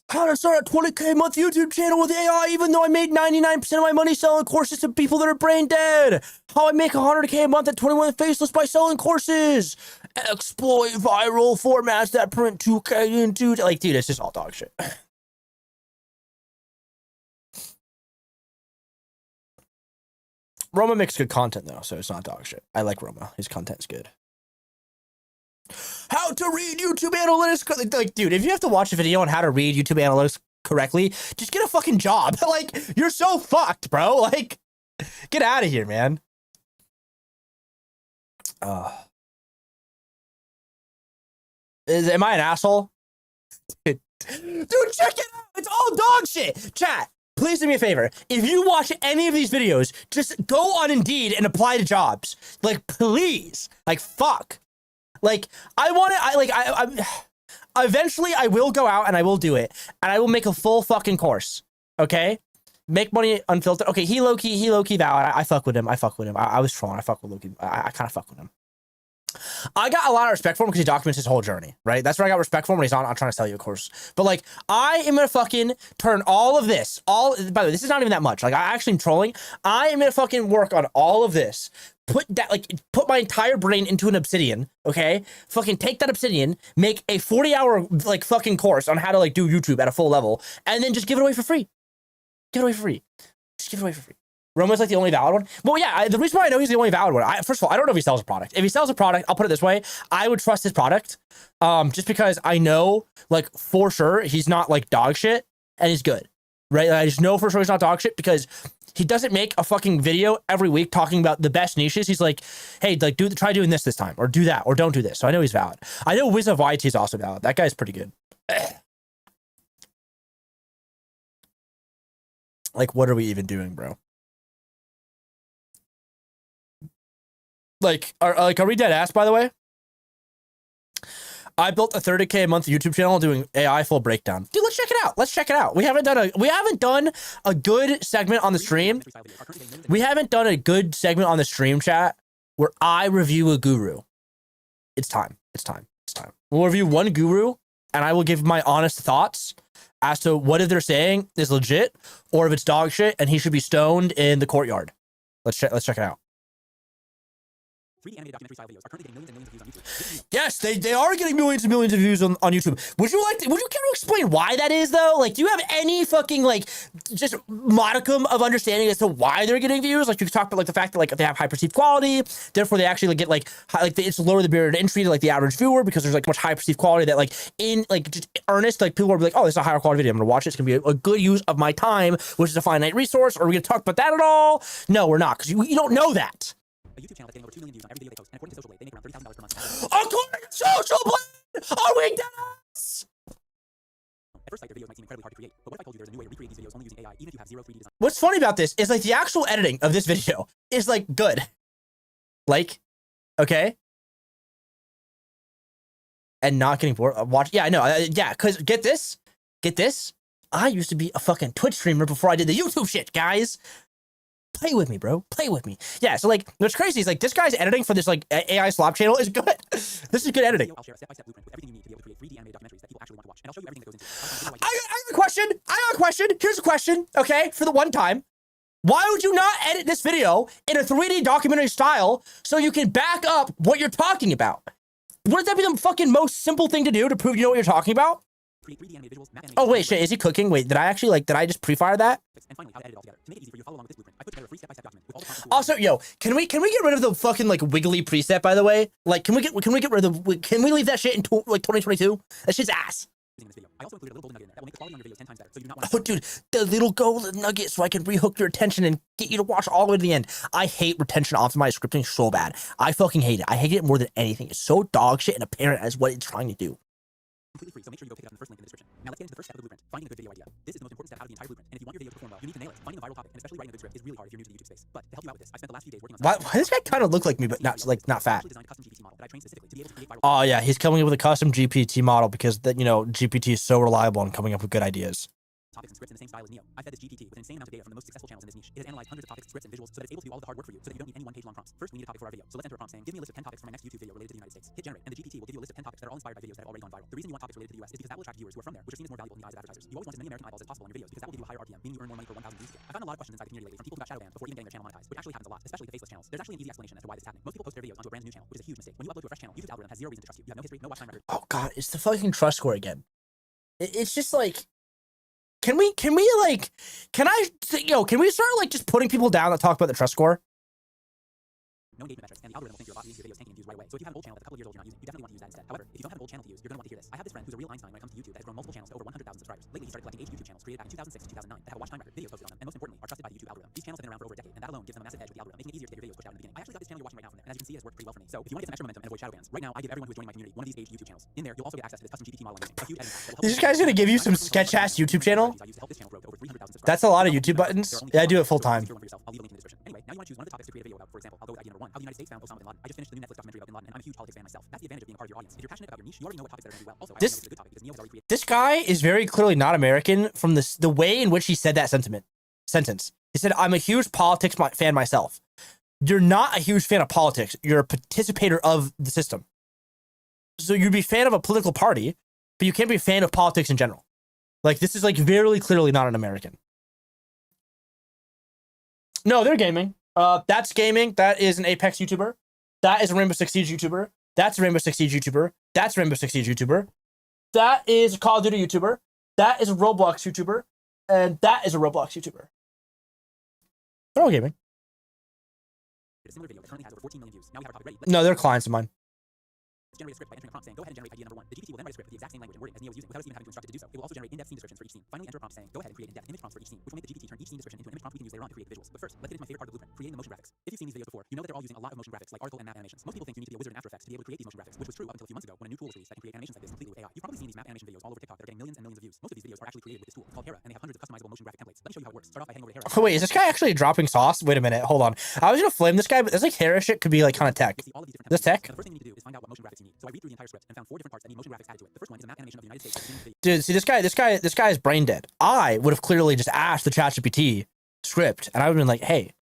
How to start a 20K a month YouTube channel with AI even though I made 99% of my money selling courses to people that are brain dead. How I make 100K a month at 21 Faceless by selling courses. Exploit viral formats that print 2K into... Like, dude, it's just all dog shit. Roma makes good content, though, so it's not dog shit. I like Roma. His content's good. How to read YouTube analytics. Like, dude, if you have to watch a video on how to read YouTube analytics correctly, just get a fucking job. Like, you're so fucked, bro. Like, get out of here, man. Am I an asshole? Dude, check it out. It's all dog shit. Chat, please do me a favor. If you watch any of these videos, just go on Indeed and apply to jobs. Like, please. Like, fuck. Like, eventually I will go out and I will do it. And I will make a full fucking course. Okay? Make money unfiltered. Okay, he low-key valid. I fuck with him. I was trolling. I fuck with Loki. I kind of fuck with him. I got a lot of respect for him because he documents his whole journey, right? That's where I got respect for him when he's not trying to sell you a course. But like, I am gonna fucking turn all of this, by the way, this is not even that much. Like, I actually am trolling. I am gonna fucking work on all of this. Put my entire brain into an obsidian, okay? Fucking take that obsidian, make a 40-hour like fucking course on how to like do YouTube at a full level, and then just give it away for free. Just give it away for free. Roma's like the only valid one. Well, yeah, the reason why I know he's the only valid one, first of all, I don't know if he sells a product. If he sells a product, I'll put it this way, I would trust his product, just because I know, like, for sure, he's not, like, dog shit, and he's good, right? I just know for sure he's not dog shit, because he doesn't make a fucking video every week talking about the best niches. He's like, hey, like, try doing this time, or do that, or don't do this. So I know he's valid. I know Wiz of YT is also valid. That guy's pretty good. Like, what are we even doing, bro? Like, are we dead ass, by the way? I built a 30K a month YouTube channel doing AI full breakdown. Dude, let's check it out. We haven't done a good segment on the stream. We haven't done a good segment on the stream, chat, where I review a guru. It's time. We'll review one guru, and I will give my honest thoughts as to what if they're saying is legit, or if it's dog shit and he should be stoned in the courtyard. Let's check it out. 3D animated documentary style videos are currently getting millions and millions of views on YouTube. Yes, they are getting millions and millions of views on YouTube. Would you care to explain why that is though? Like, do you have any fucking like just modicum of understanding as to why they're getting views? Like, you could talk about like the fact that like they have high perceived quality, therefore they actually like get like it's lower the barrier to entry to like the average viewer because there's like much high perceived quality that like in like just earnest like people will be like, oh, this is a higher quality video. I'm gonna watch it. It's gonna be a good use of my time, which is a finite resource. Are we gonna talk about that at all? No, we're not, because you don't know that. A YouTube channel that's getting over 2 million views on every video they post, and according to Social Blade, they make around $30,000 per month. According to Social Blade, are we dead? At first sight, their videos might seem incredibly hard to create, but what if I told you there's a new way to recreate these videos only using AI, even if you have zero 3D design? What's funny about this is like the actual editing of this video is like good. Like, okay. And not getting bored. Yeah, I know. Yeah, because get this. I used to be a fucking Twitch streamer before I did the YouTube shit, guys. Play with me, bro. Play with me. Yeah, so like, what's crazy is like this guy's editing for this like AI slop channel is good. This is good editing. I'll share a step-by-step blueprint with everything you need to be able to create 3D animated documentaries that people actually want to watch, and I'll show you everything that goes into it. I got a question. Here's a question, okay, for the one time. Why would you not edit this video in a 3D documentary style so you can back up what you're talking about? Wouldn't that be the fucking most simple thing to do to prove you know what you're talking about? Create 3D animated visuals, map Oh, wait, shit, is he cooking? Wait, did I just pre-fire that? and finally, how to edit it all together. To make it easy for you to follow along with this blueprint, I put together a free step-by-step document with all the content. Also, yo, can we get rid of the fucking like wiggly preset, by the way? Like, can we get rid of can we leave that shit in like 2022? That shit's ass. Using this video. I also included a little golden nugget in there that will make the quality on your videos 10 times better, so you do not want to Oh, dude, the little golden nugget so I can rehook your attention and get you to watch all the way to the end. I hate retention optimized scripting so bad. I fucking hate it. I hate it more than anything. It's so dog shit and apparent as what it's trying to do. completely free, so make sure you go pick it up in the first link in the description. Now let's get into the first step of the blueprint, finding a good video idea. This is the most important step out of the entire blueprint, and if you want your video to perform well, you need to nail it. Finding a viral topic, and especially writing a good script, is really hard if you're new to the YouTube space. But to help you out with this, I spent the last few days working on Why does this guy kind of look like me, but not fat? designed a custom GPT model that I trained specifically to be able to create viral Oh yeah, he's coming up with a custom GPT model because that GPT is so reliable in coming up with good ideas. topics and scripts in the same style as Neo. I fed this GPT with an insane amount of data from the most successful channels in this niche. It has analyzed hundreds of topics, scripts, and visuals so that it's able to do all the hard work for you, so that you don't need any one-page long prompts. First, we need a topic for our video. So let's enter a prompt saying, give me a list of 10 topics for my next YouTube video related to the United States. Hit generate, and the GPT will give you a list of 10 topics that are all inspired by videos that have already gone viral. The reason you want topics related to the US is because that will attract viewers who are from there, which are seen as more valuable in the eyes of advertisers. You always want as many American eyeballs as possible on your videos because that will give you a higher RPM, meaning you earn more money per 1,000 views you get. I've gotten a lot of questions inside the community lately from people who got shadow banned before even getting their channel monetized, which actually happens a lot, especially the faceless channels. There's actually an easy explanation as to why this is happening. Most people post their videos onto a brand new channel, which is a huge mistake. When you upload to a fresh channel, YouTube's algorithm has zero reason to trust you. You have no history, no watch time record. Oh god, it's the fucking trust score again. It's just like, can we start like just putting people down that talk about the trust score? No engagement metrics, and the algorithm will think you're a bot and use your videos tanking in views right away. So if you have an old channel that's a couple years old you're not using, you definitely want to use that instead. However, if you don't have an old channel to use, you're going to want to hear this. I have this friend who's a real Einstein when it comes to YouTube that has grown multiple channels to over 100,000 subscribers. Lately, he started collecting aged YouTube channels created back in 2006 to 2009 that have a watch time record, videos posted on them, and most importantly, are trusted by the YouTube algorithm. These channels have been around for over a decade, and that alone gives them a massive edge with the algorithm, making it easier to get your videos pushed out in the beginning. I actually got this channel you're watching right now from there, and as you can see, it has worked pretty well for me. So if you want to get some extra momentum and avoid shadow bans, right now I give everyone who is joining my community one of these aged YouTube channels. In there, you'll also get access to this custom GPT model I'm using. A huge editing pack that will help This you guy's gonna give you some sketch ass YouTube channel. I use to help this channel grow to over 300,000 subscribers. That's a lot of YouTube buttons. Yeah, I do it full time. I'll leave a link in the description. Anyway, now you want to choose one of the topics to create a video about. For example, I'll go with idea number 1. How the United States found Osama bin Laden. I just finished the new Netflix documentary about bin Laden, and I'm a huge politics fan myself. That's the advantage of being a part of your audience. If you're passionate about your niche, you already know what topics that are going to do well. Also, I This- know it's a good topic because Neil has already created. This guy is very clearly not American from the way in which he said that sentence. He said, "I'm a huge politics fan myself." You're not a huge fan of politics. You're a participator of the system. So you'd be a fan of a political party, but you can't be a fan of politics in general. Like, this is like very clearly not an American. No, they're gaming. That's gaming. That is an Apex YouTuber. That is a Rainbow Six Siege YouTuber. That's a Rainbow Six Siege YouTuber. That's a Rainbow Six Siege YouTuber. That is a Call of Duty YouTuber. That is a Roblox YouTuber. And that is a Roblox YouTuber. They're all gaming. A similar video that currently has over 14 million views. Now we have our topic ready. No, they're clients of mine. Let's generate a script by entering a prompt saying, go ahead and generate idea number 1. The GPT will then write a script with the exact same language and wording as Neo was using without us even having to instruct it to do so. It will also generate in-depth scene descriptions for each scene. Finally, enter a prompt saying, go ahead and create in-depth image prompts for each scene, which will make the GPT turn each scene description into an image prompt we can use later on to create the visuals. But first, let's get into my favorite part of the blueprint, creating the motion graphics. If you've seen these videos before, you know that they're all using a lot of motion graphics like article and map animations. Most people think you need to be a wizard in After Effects to be able to create these motion graphics, which was true up until a few months ago when a new tool was released that can create animations like this completely with AI. You've probably seen these map animation videos all over TikTok that are getting millions and millions of views. Most of these videos are actually created with this tool. It's called Hera, and they have hundreds of customizable motion graphic templates. Let me show you how it works. Start off by heading over to Hera. Oh, wait, is this guy actually dropping sauce? Wait a minute. Hold on. I was going to flame this guy, but this like Hera shit could be like kind of tech. You'll see all of these different This templates. tech? And the first thing you need to do is find out what motion graphics you need. So I read through the entire script and found 4 different parts that need motion graphics added to it. The first one is a map animation of the United States. Dude, see, this guy is brain dead. I would have clearly just asked the ChatGPT script, and I would have been like, hey,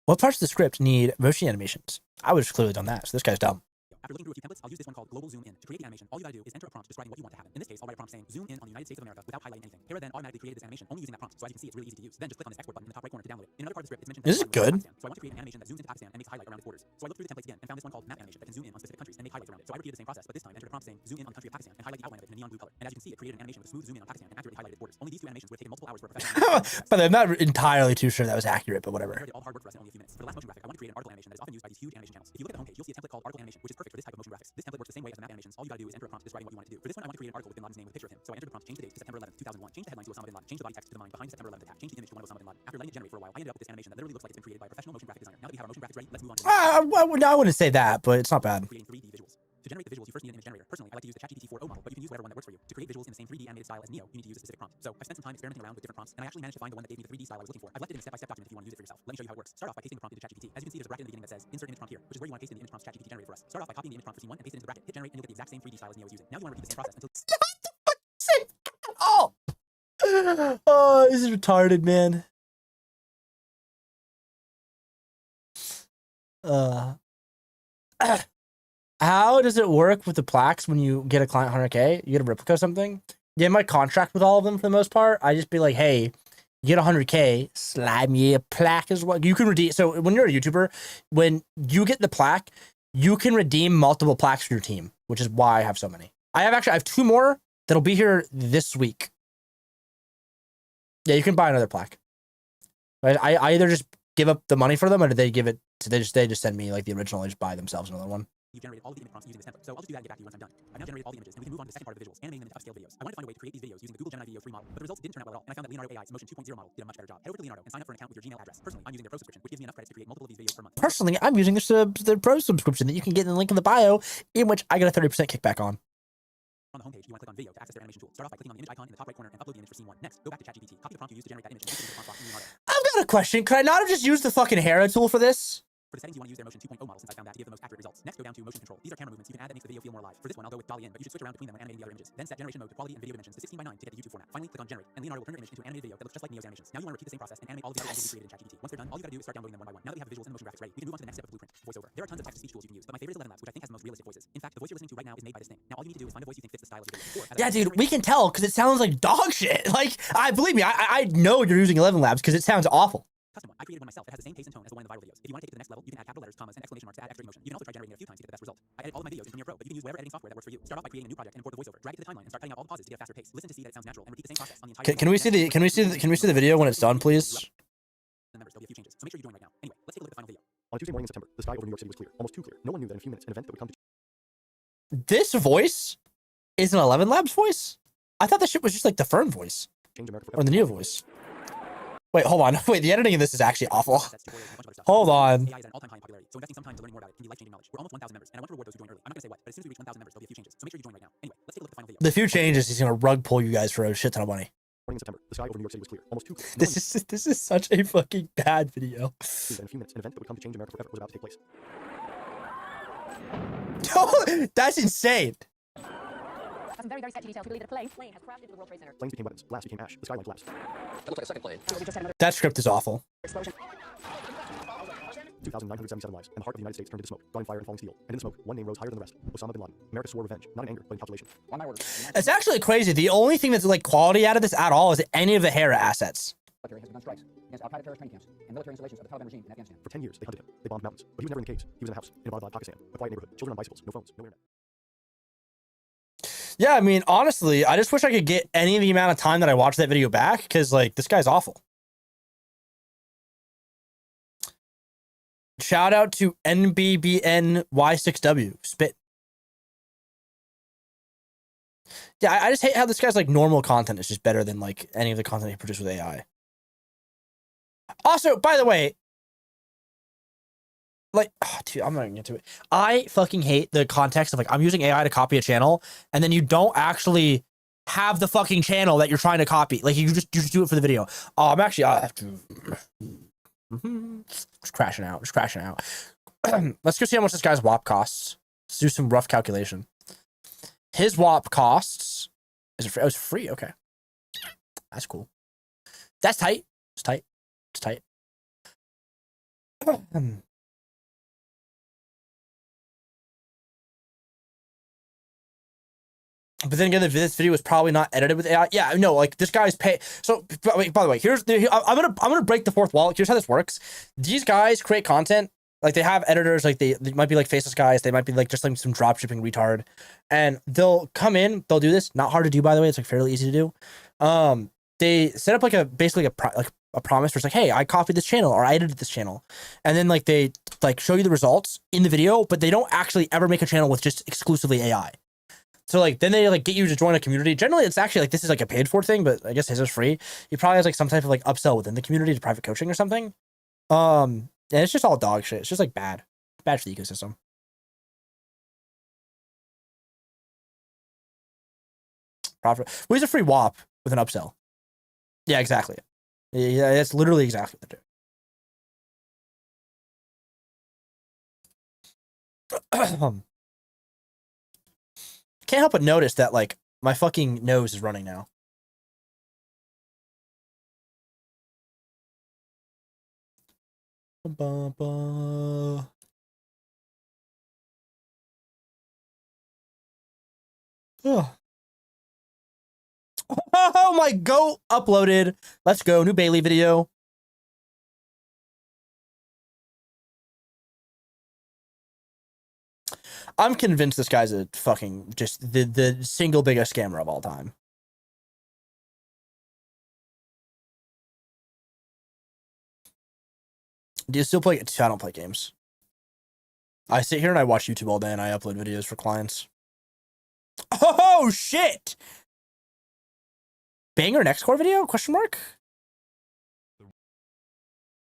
what parts of the script need motion animations? I would have clearly done that. So this guy's dumb. After looking through a few templates, I'll use this one called Global Zoom In. To create the animation, all you gotta do is enter a prompt describing what you want to happen. In this case, I'll write a prompt saying zoom in on the United States of America without highlighting anything. Hera then automatically created this animation only using that prompt. So as you can see, it's really easy to use. Then just click on this export button in the top right corner to download it. In another part of the script, it's mentioned that This is the button good. is Pakistan. So I want to create an animation that zooms into Pakistan and makes a highlight around its borders. So I looked through the templates again and found this one called map animation that can zoom in on specific countries and make highlights around it. So I repeated the same process, but this time entered a prompt saying zoom in on the country of Pakistan and highlight the outline of it in a neon blue color. And as you can see, it created an animation with a smooth zoom in on Pakistan and accurately highlighted borders. Only these two animations would have taken multiple hours for a professional. But I'm not entirely too sure that was accurate, but whatever. All hard work for us in only a few minutes. For the last motion graphic, I want to create an article animation that is often used by these huge animation channels. If you look at the homepage, you'll see a template called article animation, which is perfect for this type of motion graphics. This template works the same way as the map animations. All you gotta do is enter a prompt describing what you want it to do. For this one, I want to create an article with Bin Laden's name with a picture of him. So I entered the prompt, change the date to September 11th, 2001, change the headline to Osama Bin Laden, change the body text to the mind behind September 11th attack, change the image to one of Osama Bin Laden. After letting it generate for a while, I ended up with this animation that literally looks like it's been created by a professional motion graphic designer. Now that we have our motion graphics ready, let's move on to I wouldn't say that, but it's not bad. creating 3D visuals. To generate the visuals, you first need an image generator. Personally, I like to use the ChatGPT 4o model, but you can use whatever one that works for you. To create visuals in the same 3D animated style as Neo, you need to use a specific prompt. So I spent some time experimenting around with different prompts, and I actually managed to find the one that gave me the 3D style I was looking for. I've left it in a step-by-step document if you want to use it for yourself. Let me show you how it works. Start off by pasting the prompt into ChatGPT. As you can see, there's a bracket in the beginning that says insert image prompt here, which is where you want to paste in the image prompts ChatGPT generated for us. Start off by copying the image prompt for scene 1 and paste it into the bracket. Hit generate, and you'll get the exact same 3D style as Neo is using. Now you want to repeat the same process until Oh, oh, this is retarded, man. How does it work with the plaques when you get a client 100K? You get a replica or something? Yeah, my contract with all of them for the most part. I just be like, hey, you get 100K, slide me a plaque as well. You can redeem. So when you're a YouTuber, when you get the plaque, you can redeem multiple plaques for your team, which is why I have so many. I have 2 more that'll be here this week. Yeah, you can buy another plaque. But I either just give up the money for them, or do they give it to they just send me like the original and just buy themselves another one. you've generated all of the image prompts using this template. So I'll just do that and get back to you once I'm done. I've now generated all the images, and we can move on to the second part of the visuals, animating them into upscale videos. I wanted to find a way to create these videos using the Google Gemini Video 3 model, but the results didn't turn out well at all, and I found that Leonardo AI's Motion 2.0 model did a much better job. Head over to Leonardo and sign up for an account with your Gmail address. Personally, I'm using their pro subscription, which gives me enough credits to create multiple of these videos per month. Personally, I'm using the pro subscription that you can get in the link in the bio, in which I get a 30% kickback on. On the homepage, you want to click on video to access their animation tool. Start off by clicking on the image icon in the top right corner and upload the image for scene 1. Next, go back to ChatGPT, copy the prompt you used to generate that image, and paste it into the prompt box in Leonardo. I've got a question. Could I not have just used the fucking Hera tool for this? For the settings, you want to use their Motion 2.0 model since I found that to give the most accurate results. Next, go down to motion control. These are camera movements you can add that makes the video feel more alive. For this one, I'll go with Dolly in, but you should switch around between them when animating the other images. Then set generation mode to quality and video dimensions to 16:9 to get the YouTube format. Finally, click on generate, and Leonardo will turn your image into an animated video that looks just like Neo's animations. Now you want to repeat the same process and animate all of the images you created in ChatGPT. Once they're done, all you gotta do is start downloading them one by one. Now that we have visuals and motion graphics ready, we can move on to the next step of blueprint, voiceover. There are tons of text-to-speech tools you can use, but my favorite is ElevenLabs, which I think has the most realistic voices. In fact, the voice you're listening to right now is made by this thing. Now all you need to do is find a voice you think fits the style of the video. Yeah, dude, we can tell because it sounds like dog shit. Like, believe me, I know you're using ElevenLabs because it sounds awful. Custom one. I created one myself that has the same pace and tone as the one in the viral videos. If you want to take it to the next level, you can add capital letters, commas, and exclamation marks to add extra emotion. You can also try generating it a few times to get the best result. I edit all of my videos in Premiere Pro, but you can use whatever editing software that works for you. Start off by creating a new project and import the voiceover. Drag it to the timeline and start cutting out all the pauses to get a faster pace. Listen to see that it sounds natural and repeat the same process on the entire. Can we see the video when it's done, please? The members, there'll be a few changes, so make sure you join right now. Anyway, let's take a look at the final video. On a Tuesday morning in September, the sky over New York City was clear, almost too clear. No one knew that in a few minutes, an event that would come to This voice is an ElevenLabs voice? I thought that shit was just like the Fern voice change America or forever. the Neo voice. Wait, hold on. Wait, the editing in this is actually awful. Hold on. AI is at an all-time high in popularity, so investing some time to learn more about it can be life-changing knowledge. We're almost 1,000 members, and I want to reward those who join early. I'm not gonna say what, but as soon as we reach 1,000 members, there'll be a few changes, so make sure you join right now. Anyway, let's take a look at the final video. The few changes, he's gonna rug pull you guys for a shit ton of money. Morning in September, the sky over New York City was clear, almost too clear. No one This is such a fucking bad video. knew that in a few minutes, an event that would come to change America forever was about to take place. That's insane. Some very, very sketchy details. We believe that a plane has crashed into the World Trade Center. Flames became weapons, blast became ash, the sky went collapsed. That looks like a second plane. We just had another That script is awful. explosion. 2,977 lives, and the heart of the United States turned into smoke, drawing fire and falling steel. And in the smoke, one name rose higher than the rest. Osama bin Laden. America swore revenge, not in anger, but in calculation. On my word. It's actually crazy. The only thing that's like quality out of this at all is any of the Hera assets. Military has begun strikes against Al-Qaeda terrorist training camps and military installations of the Taliban regime in Afghanistan. For 10 years, they hunted him. They bombed mountains. But he was never in caves. He was in a house, in Abbottabad, Pakistan. A quiet neighborhood, children on bicycles, no phones, no internet. Yeah, I mean, honestly, I just wish I could get any of the amount of time that I watched that video back because, like, this guy's awful. Shout out to NBBNY6W. Spit. Yeah, I just hate how this guy's, like, normal content is just better than, like, any of the content he produced with AI. Also, by the way, like, oh, dude, I'm not gonna get to it. I fucking hate the context of like I'm using AI to copy a channel, and then you don't actually have the fucking channel that you're trying to copy. Like you just do it for the video. Oh, I'm actually I have to just crashing out. Let's go see how much this guy's WAP costs. Let's do some rough calculation. His WAP costs is it free? Oh, it's free. Okay, that's cool. That's tight. It's tight. It's tight. But then again, this video was probably not edited with AI. Yeah, no, like this guy's pay. So by the way, I'm gonna break the fourth wall. Here's how this works. These guys create content. Like they have editors. Like they might be like faceless guys. They might be like just like some drop shipping retard, and they'll come in. They'll do this. Not hard to do, by the way. It's like fairly easy to do. They set up like basically a promise where it's like, hey, I copied this channel or I edited this channel, and then like they like show you the results in the video, but they don't actually ever make a channel with just exclusively AI. So like then they like get you to join a community. Generally, it's actually like this is like a paid for thing, but I guess his is free. He probably has like some type of like upsell within the community to private coaching or something. And it's just all dog shit. It's just like bad for the ecosystem. Profit. Well, he's a free WAP with an upsell. Yeah, exactly. Yeah, that's literally exactly what they're doing. Can't help but notice that like my fucking nose is running now. Oh. Oh my goat uploaded. Let's go. New Bailey video. I'm convinced this guy's a fucking just the single biggest scammer of all time. Do you still play? I don't play games. I sit here and I watch YouTube all day and I upload videos for clients. Oh shit! Banger next core video? Question mark? The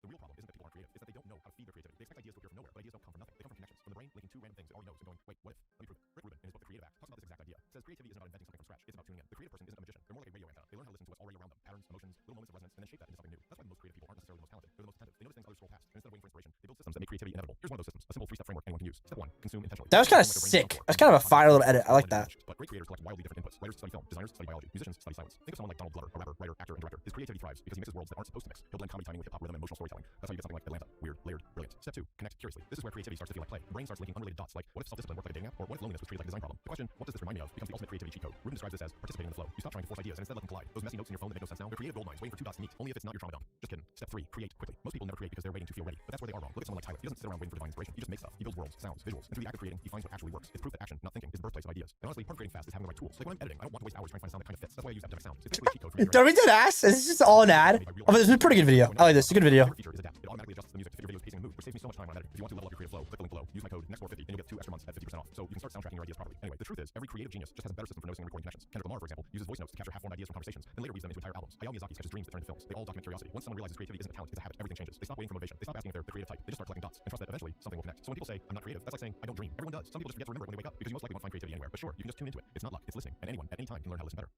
real problem isn't that people aren't creative, it's that they don't know how to feed their creativity. They expect ideas to appear from nowhere, but ideas don't come from nothing. They come from connections, from the brain linking two random things it already knows and going, wait, what if? Let me prove it. Rick Rubin, in his book The Creative Act, talks about this exact idea. Says creativity isn't about inventing something from scratch, it's about tuning in. The creative person isn't a magician. They're more like a radio antenna. They learn how to listen to what's already around them. Patterns, emotions, little moments of resonance, and then shape that into something new. That's why most creative people aren't necessarily the most talented. They're the most attentive. They notice things others scroll past. And instead of waiting for inspiration, they build systems that make creativity inevitable. Here's one of those systems. A simple 3-step framework anyone can use. Step 1. Consume intentionally. That was kind of sick. That's kind of a fire little edit. I like that. But great creators collect wildly different inputs. Writers study film, designers study biology, musicians study silence. Think of someone like Donald Glover, a rapper, writer, actor, and director. His creativity thrives because he mixes worlds that aren't supposed to mix. He'll blend comedy timing with hip-hop rhythm and emotional storytelling. That's how you get something like Atlanta. Weird, layered, brilliant. Step 2. Connect curiously. This is where creativity starts to feel like play. The brain starts linking unrelated dots like, what if self-discipline worked like a dating app? Or what if loneliness was treated like a design problem? The question, what does this remind me of, becomes the ultimate creativity cheat code. Rubin describes this as participating in the flow. You stop trying to force ideas and instead let them collide. Those messy notes in your phone that make no sense now, they're creative gold mines waiting for two dots to meet. Only if it's not your trauma dump. Just kidding. Step 3. Create quickly. Most people never create because they're waiting to feel ready. But that's where they are wrong. Look at someone like Tyler. He doesn't sit around waiting for divine inspiration. He just makes stuff. He builds worlds, sounds, visuals. And through the act of creating, he finds what actually works. It's proof that action, not thinking, is the birthplace of ideas. And honestly, part of creating fast is having the right tools. Like when I'm editing, I don't want to waste hours trying to find sound that kind of fits. That's why I use Epidemic Sound. It's basically a cheat code for Don't we do ass? This is just all an ad. Oh, but this is a pretty good video. I like this. It's a good video. Feature is adapt. It automatically adjusts the music to fit your video's pacing and mood, which saves me so much time when I'm editing. If you want to level up your creative flow, click the link below. Use my code NEXT450 and you'll get 2 extra months at 50% off. So you can start soundtracking your ideas properly. Anyway, the truth is, every creative genius just has a better system for noticing and recording connections. Kendrick Lamar, for example, uses voice notes to capture half-formed ideas from conversations, then later weaves them into entire albums. Hayao Miyazaki sketches dreams that turn into films. They all document curiosity. Once someone realizes creativity isn't a talent, it's a habit, everything changes. They stop waiting for motivation. They stop asking if they're the creative type. They just start collecting dots and trust that eventually something will connect. So when people say, I'm not creative, that's like saying, I don't dream. Everyone does. Some people just forget to remember it when they wake up because you most likely won't find creativity anywhere. But sure, you can just tune into it. It's not luck, it's listening. And anyone, at any time, can learn how to listen better.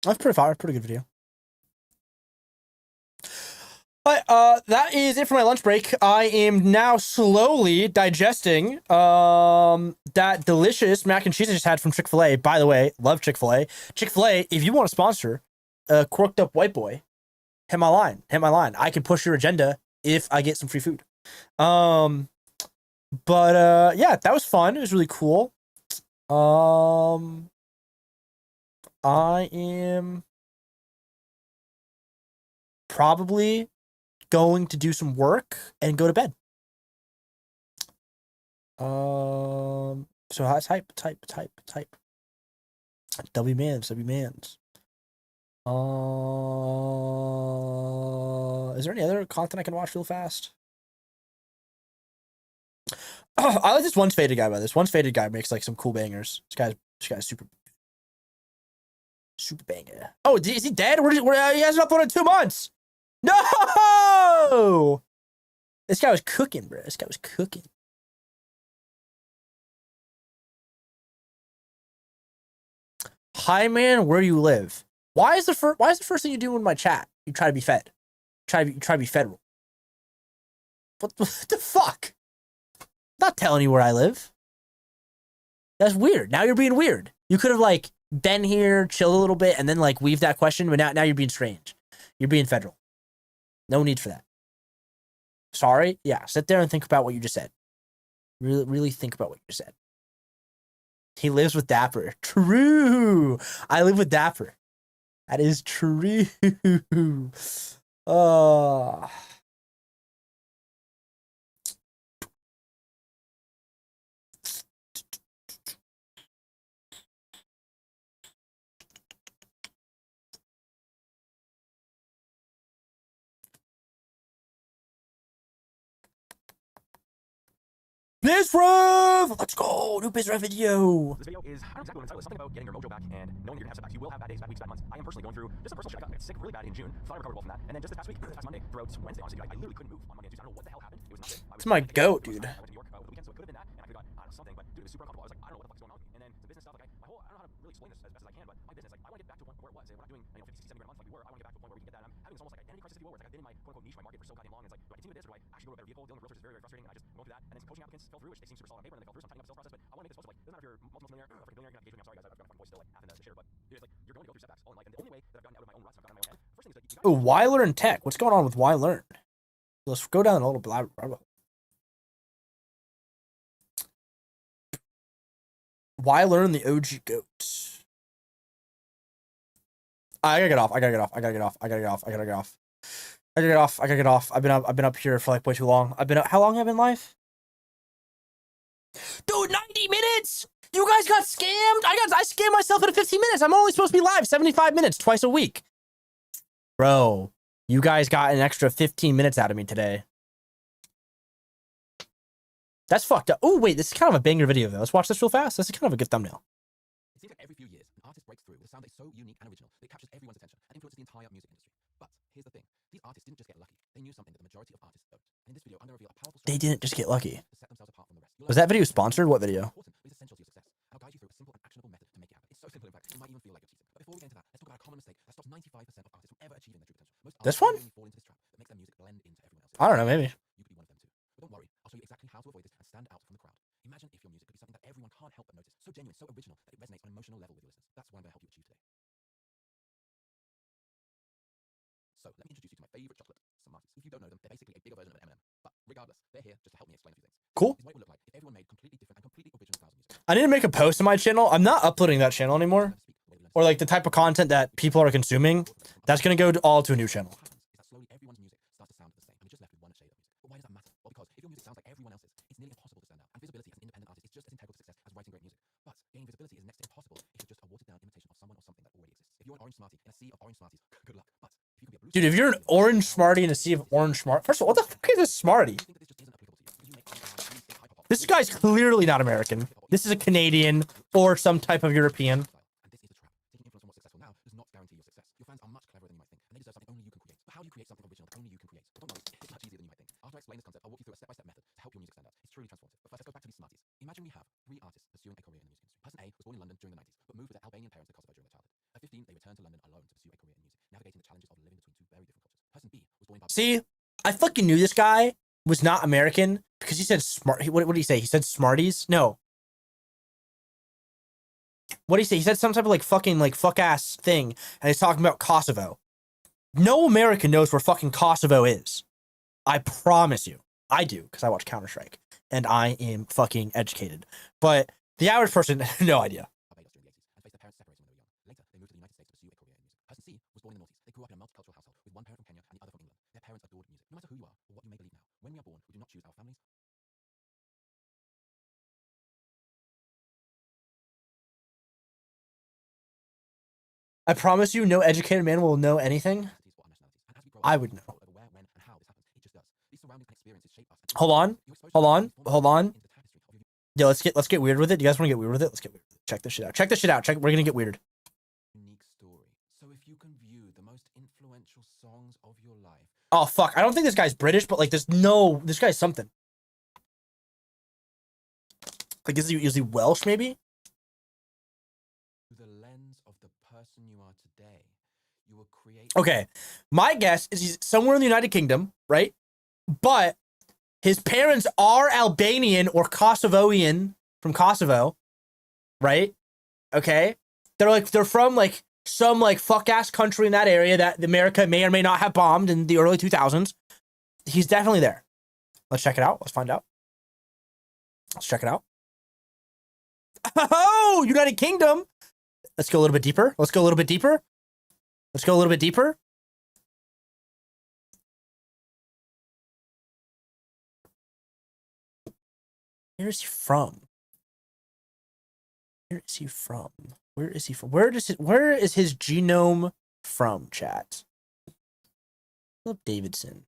That's pretty fire. Pretty good video. But that is it for my lunch break. I am now slowly digesting that delicious mac and cheese I just had from Chick-fil-A. By the way, love Chick-fil-A. Chick-fil-A, if you want to sponsor Corked Up White Boy, hit my line. Hit my line. I can push your agenda if I get some free food. But yeah, that was fun. It was really cool. I am probably going to do some work and go to bed. So type. W mans. Is there any other content I can watch real fast? I like this Once Faded guy, by this. Once Faded guy makes like some cool bangers. This guy's super banger. Oh, is he dead? He hasn't uploaded in 2 months. No! This guy was cooking, bro. This guy was cooking. Hi, man. Where do you live? Why is the first thing you do in my chat? You try to be fed. Try to be federal. What the fuck? I'm not telling you where I live. That's weird. Now you're being weird. You could have like been here, chilled a little bit, and then like weave that question, but now you're being strange. You're being federal. No need for that. Sorry? Yeah, sit there and think about what you just said. Really think about what you just said. He lives with Dapper. True. I live with Dapper. That is true. Oh. BizRev! Let's go! New BizRev video! This video is, I don't know exactly what the title is, something about getting your mojo back and knowing you're gonna have setbacks. You will have bad days, bad weeks, bad months. I am personally going through just some personal shit. I got sick really bad in June. Thought I recovered well from that. And then just this past week, this past Monday, throughout Wednesday, honestly, I literally couldn't move on Monday and Tuesday. I don't know what the hell happened. It was not good. It's my goat, dude. I went to New York over the weekend, so it could have been that, and I could have got something, but dude, it was super uncomfortable. I was like, I don't know what the fuck's going on with me. And then the business stuff, like, my whole, I don't know how to really explain this as best as I can, but my business, like, I want to get back to where it was. And we're not doing, 50, 60, 70 grand a month like we were. I want to get back to a point where we can get that. And I'm having this almost like identity crisis, if you will, where it's like I've been in my quote-unquote niche, my market for so goddamn long. And it's like, do I continue with this, or do I actually go to a better vehicle? Dealing with realtors is very, very frustrating, and I just go through that. And then some coaching applicants fell through, which they seem super solid on paper, and then they fell through, so I'm tightening up the sales process. But I want to make this post of, like, doesn't matter if you're multi-millionaire or freaking billionaire, you're gonna engage with me. I'm sorry, guys, I've got my fucking voice still, like, half in the share, but dude, it's like, you're going to go through setbacks all in life. And the only way that I've gotten out of my own ruts, I've gotten out of my own head, first thing is like, you gotta Oh, why learn tech? What's going on with why learn? Let's go down a little bit. Why learn the OG goats? I gotta get off. I gotta get off. I gotta get off. I gotta get off. I gotta get off. I gotta get off. I gotta get off. I've been up here for like way too long. I've been up, how long have I been live? Dude, 90 minutes! You guys got scammed? I scammed myself out of 15 minutes. I'm only supposed to be live 75 minutes twice a week. Bro, you guys got an extra 15 minutes out of me today. That's fucked up. Oh, wait, this is kind of a banger video, though. Let's watch this real fast. This is kind of a good thumbnail. It seems like every few years, an artist breaks through with a sound that's so unique and original that it captures everyone's attention and influences the entire music industry. But here's the thing. These artists didn't just get lucky. They knew something that the majority of artists don't. And in this video, I'm going to reveal a powerful They didn't just get lucky. to set themselves apart from the rest. Was that video sponsored? What video? Important, but it's essential to your success. I'll guide you through a simple and actionable method to make it happen. It's so simple, in fact, it might even feel like you're cheating. But before we get into that, let's talk about a common mistake that stops 95% of artists from ever achieving their true potential. Most This artists one? fall into this trap that makes their music blend into everyone else. I don't know, maybe. You could be one of them too. But don't worry, I'll show you exactly how to avoid this and stand out from the crowd. Imagine if your music could be something that everyone can't help but notice. So genuine, so original, that it resonates on an emotional level with your listeners. That's what I'm going to help you achieve today. So let me introduce you to my favorite chocolate, Smarties. If you don't know them, they're basically a bigger version of an M&M. But regardless, they're here just to help me explain a few things. Cool. This is what it would look like if everyone made completely different and completely original styles of music. I need to make a post on my channel. I'm not uploading that channel anymore. Or like the type of content that people are consuming. That's going to go all to a new channel. What happens is that slowly everyone's music starts to sound the same, and you're just left with one shade of music. But why does that matter? Well, because if your music sounds like everyone else's, it's nearly impossible to stand out. And visibility as an independent artist is just as integral to success as writing great music. But gaining visibility is next to impossible if you're just a watered down imitation of someone or something that already exists. If you're an orange Smartie in a sea of orange Smarties, good luck. But if you can be a blue Dude, if you're an orange Smartie in a sea of orange Smart, first of all, what the fuck is a Smartie? think that this just isn't applicable to you. Would you make underground, blues, hip hop? This guy's clearly not American. This is a Canadian or some type of European. And this is a trap. Taking influence from what's successful now does not guarantee your success. Your fans are much cleverer than you might think, and they deserve something only you can create. But how do you create something original that only you can create? Well, don't worry, it's much easier than you might think. After I explain this concept, I'll walk you through a step-by-step method to help your music stand out. It's truly transformative. But first, let's go back to these Smarties. Imagine we have 3 artists pursuing a career in the music industry. Person A was born in London during the 90s, but moved with their Albanian parents to Kosovo during their childhood. At 15, they returned to London alone to pursue a career in music, navigating the challenges of living between 2 very different cultures. Person B was born in Barbados. See, I fucking knew this guy was not American because he said smart. What did he say? He said Smarties? No. What did he say? He said some type of like fucking like fuck ass thing, and he's talking about Kosovo. No American knows where fucking Kosovo is. I promise you. I do, because I watch Counter-Strike, and I am fucking educated. But the average person, no idea. Barbados during the 80s and faced their parents separating when they were young. Later, they moved to the United States to pursue a career in music. Person C was born in the noughties. They grew up in a multicultural household with one parent from Kenya and the other from England. Their parents adored music. No matter who you are or what you may believe now, when we are born, we do not choose our families. I promise you, no educated man will know anything. Or nationalities. And as we grow I up, would we know. control over where, when, and how this happens. It just does. These surroundings and experiences shape us. And Hold on. your exposure Hold to on. these forms Hold on. into the tapestry of your Yo, let's get weird with it. Do you guys want to get weird with it? Let's get weird with it. Check this shit out. Check this shit out. We're gonna get weird. unique story. So if you can view the most influential songs of your life Oh fuck. I don't think this guy's British, but like this guy's something. Like is he Welsh maybe? through the lens of the person you are today, you will create. Okay. My guess is he's somewhere in the United Kingdom, right? But his parents are Albanian or Kosovoian from Kosovo, right? Okay. They're from like some like fuck ass country in that area that America may or may not have bombed in the early 2000s. He's definitely there. Let's check it out. Let's find out. Let's check it out. Oh, United Kingdom. Let's go a little bit deeper. Let's go a little bit deeper. Let's go a little bit deeper. Where is he from? Where is he from? Where is he from? Where is his genome from, chat? Philip Davidson.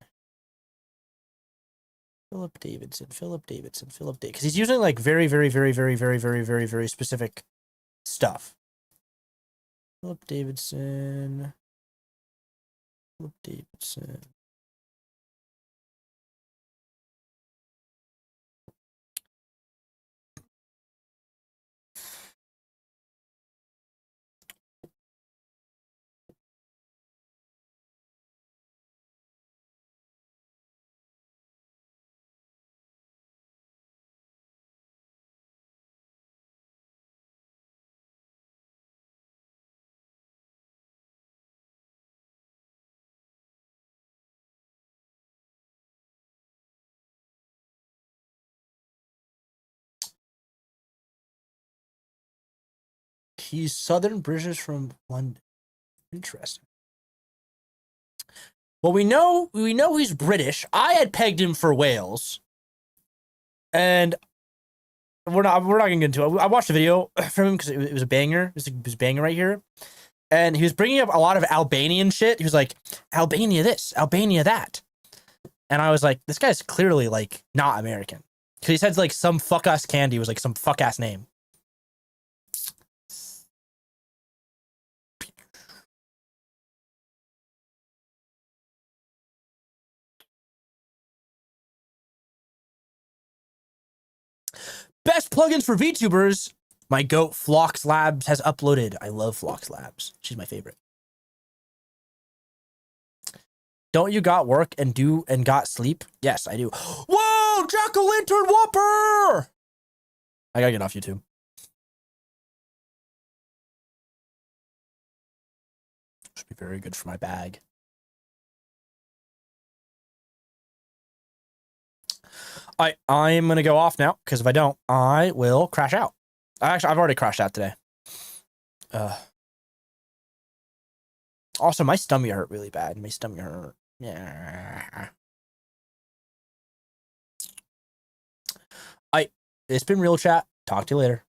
Philip Davidson. Because he's using like very specific stuff. Philip Davidson. He's Southern British from London. Interesting. Well, we know he's British. I had pegged him for Wales, and we're not gonna get into it. I watched a video from him because it was a banger. It was a banger right here, and he was bringing up a lot of Albanian shit. He was like, Albania this, Albania that, and I was like, this guy's clearly like not American because he said like some fuck ass candy was like some fuck ass name. Best plugins for VTubers. My goat Phlox Labs has uploaded. I love Phlox Labs. She's my favorite. Don't you got work and got sleep? Yes, I do. Whoa, Jack-o'-lantern Whopper! I gotta get off YouTube. Should be very good for my bag. I'm gonna go off now because if I don't, I will crash out. Actually, I've already crashed out today. Also, my stomach hurt really bad. My stomach hurt. Yeah. It's been real, chat. Talk to you later.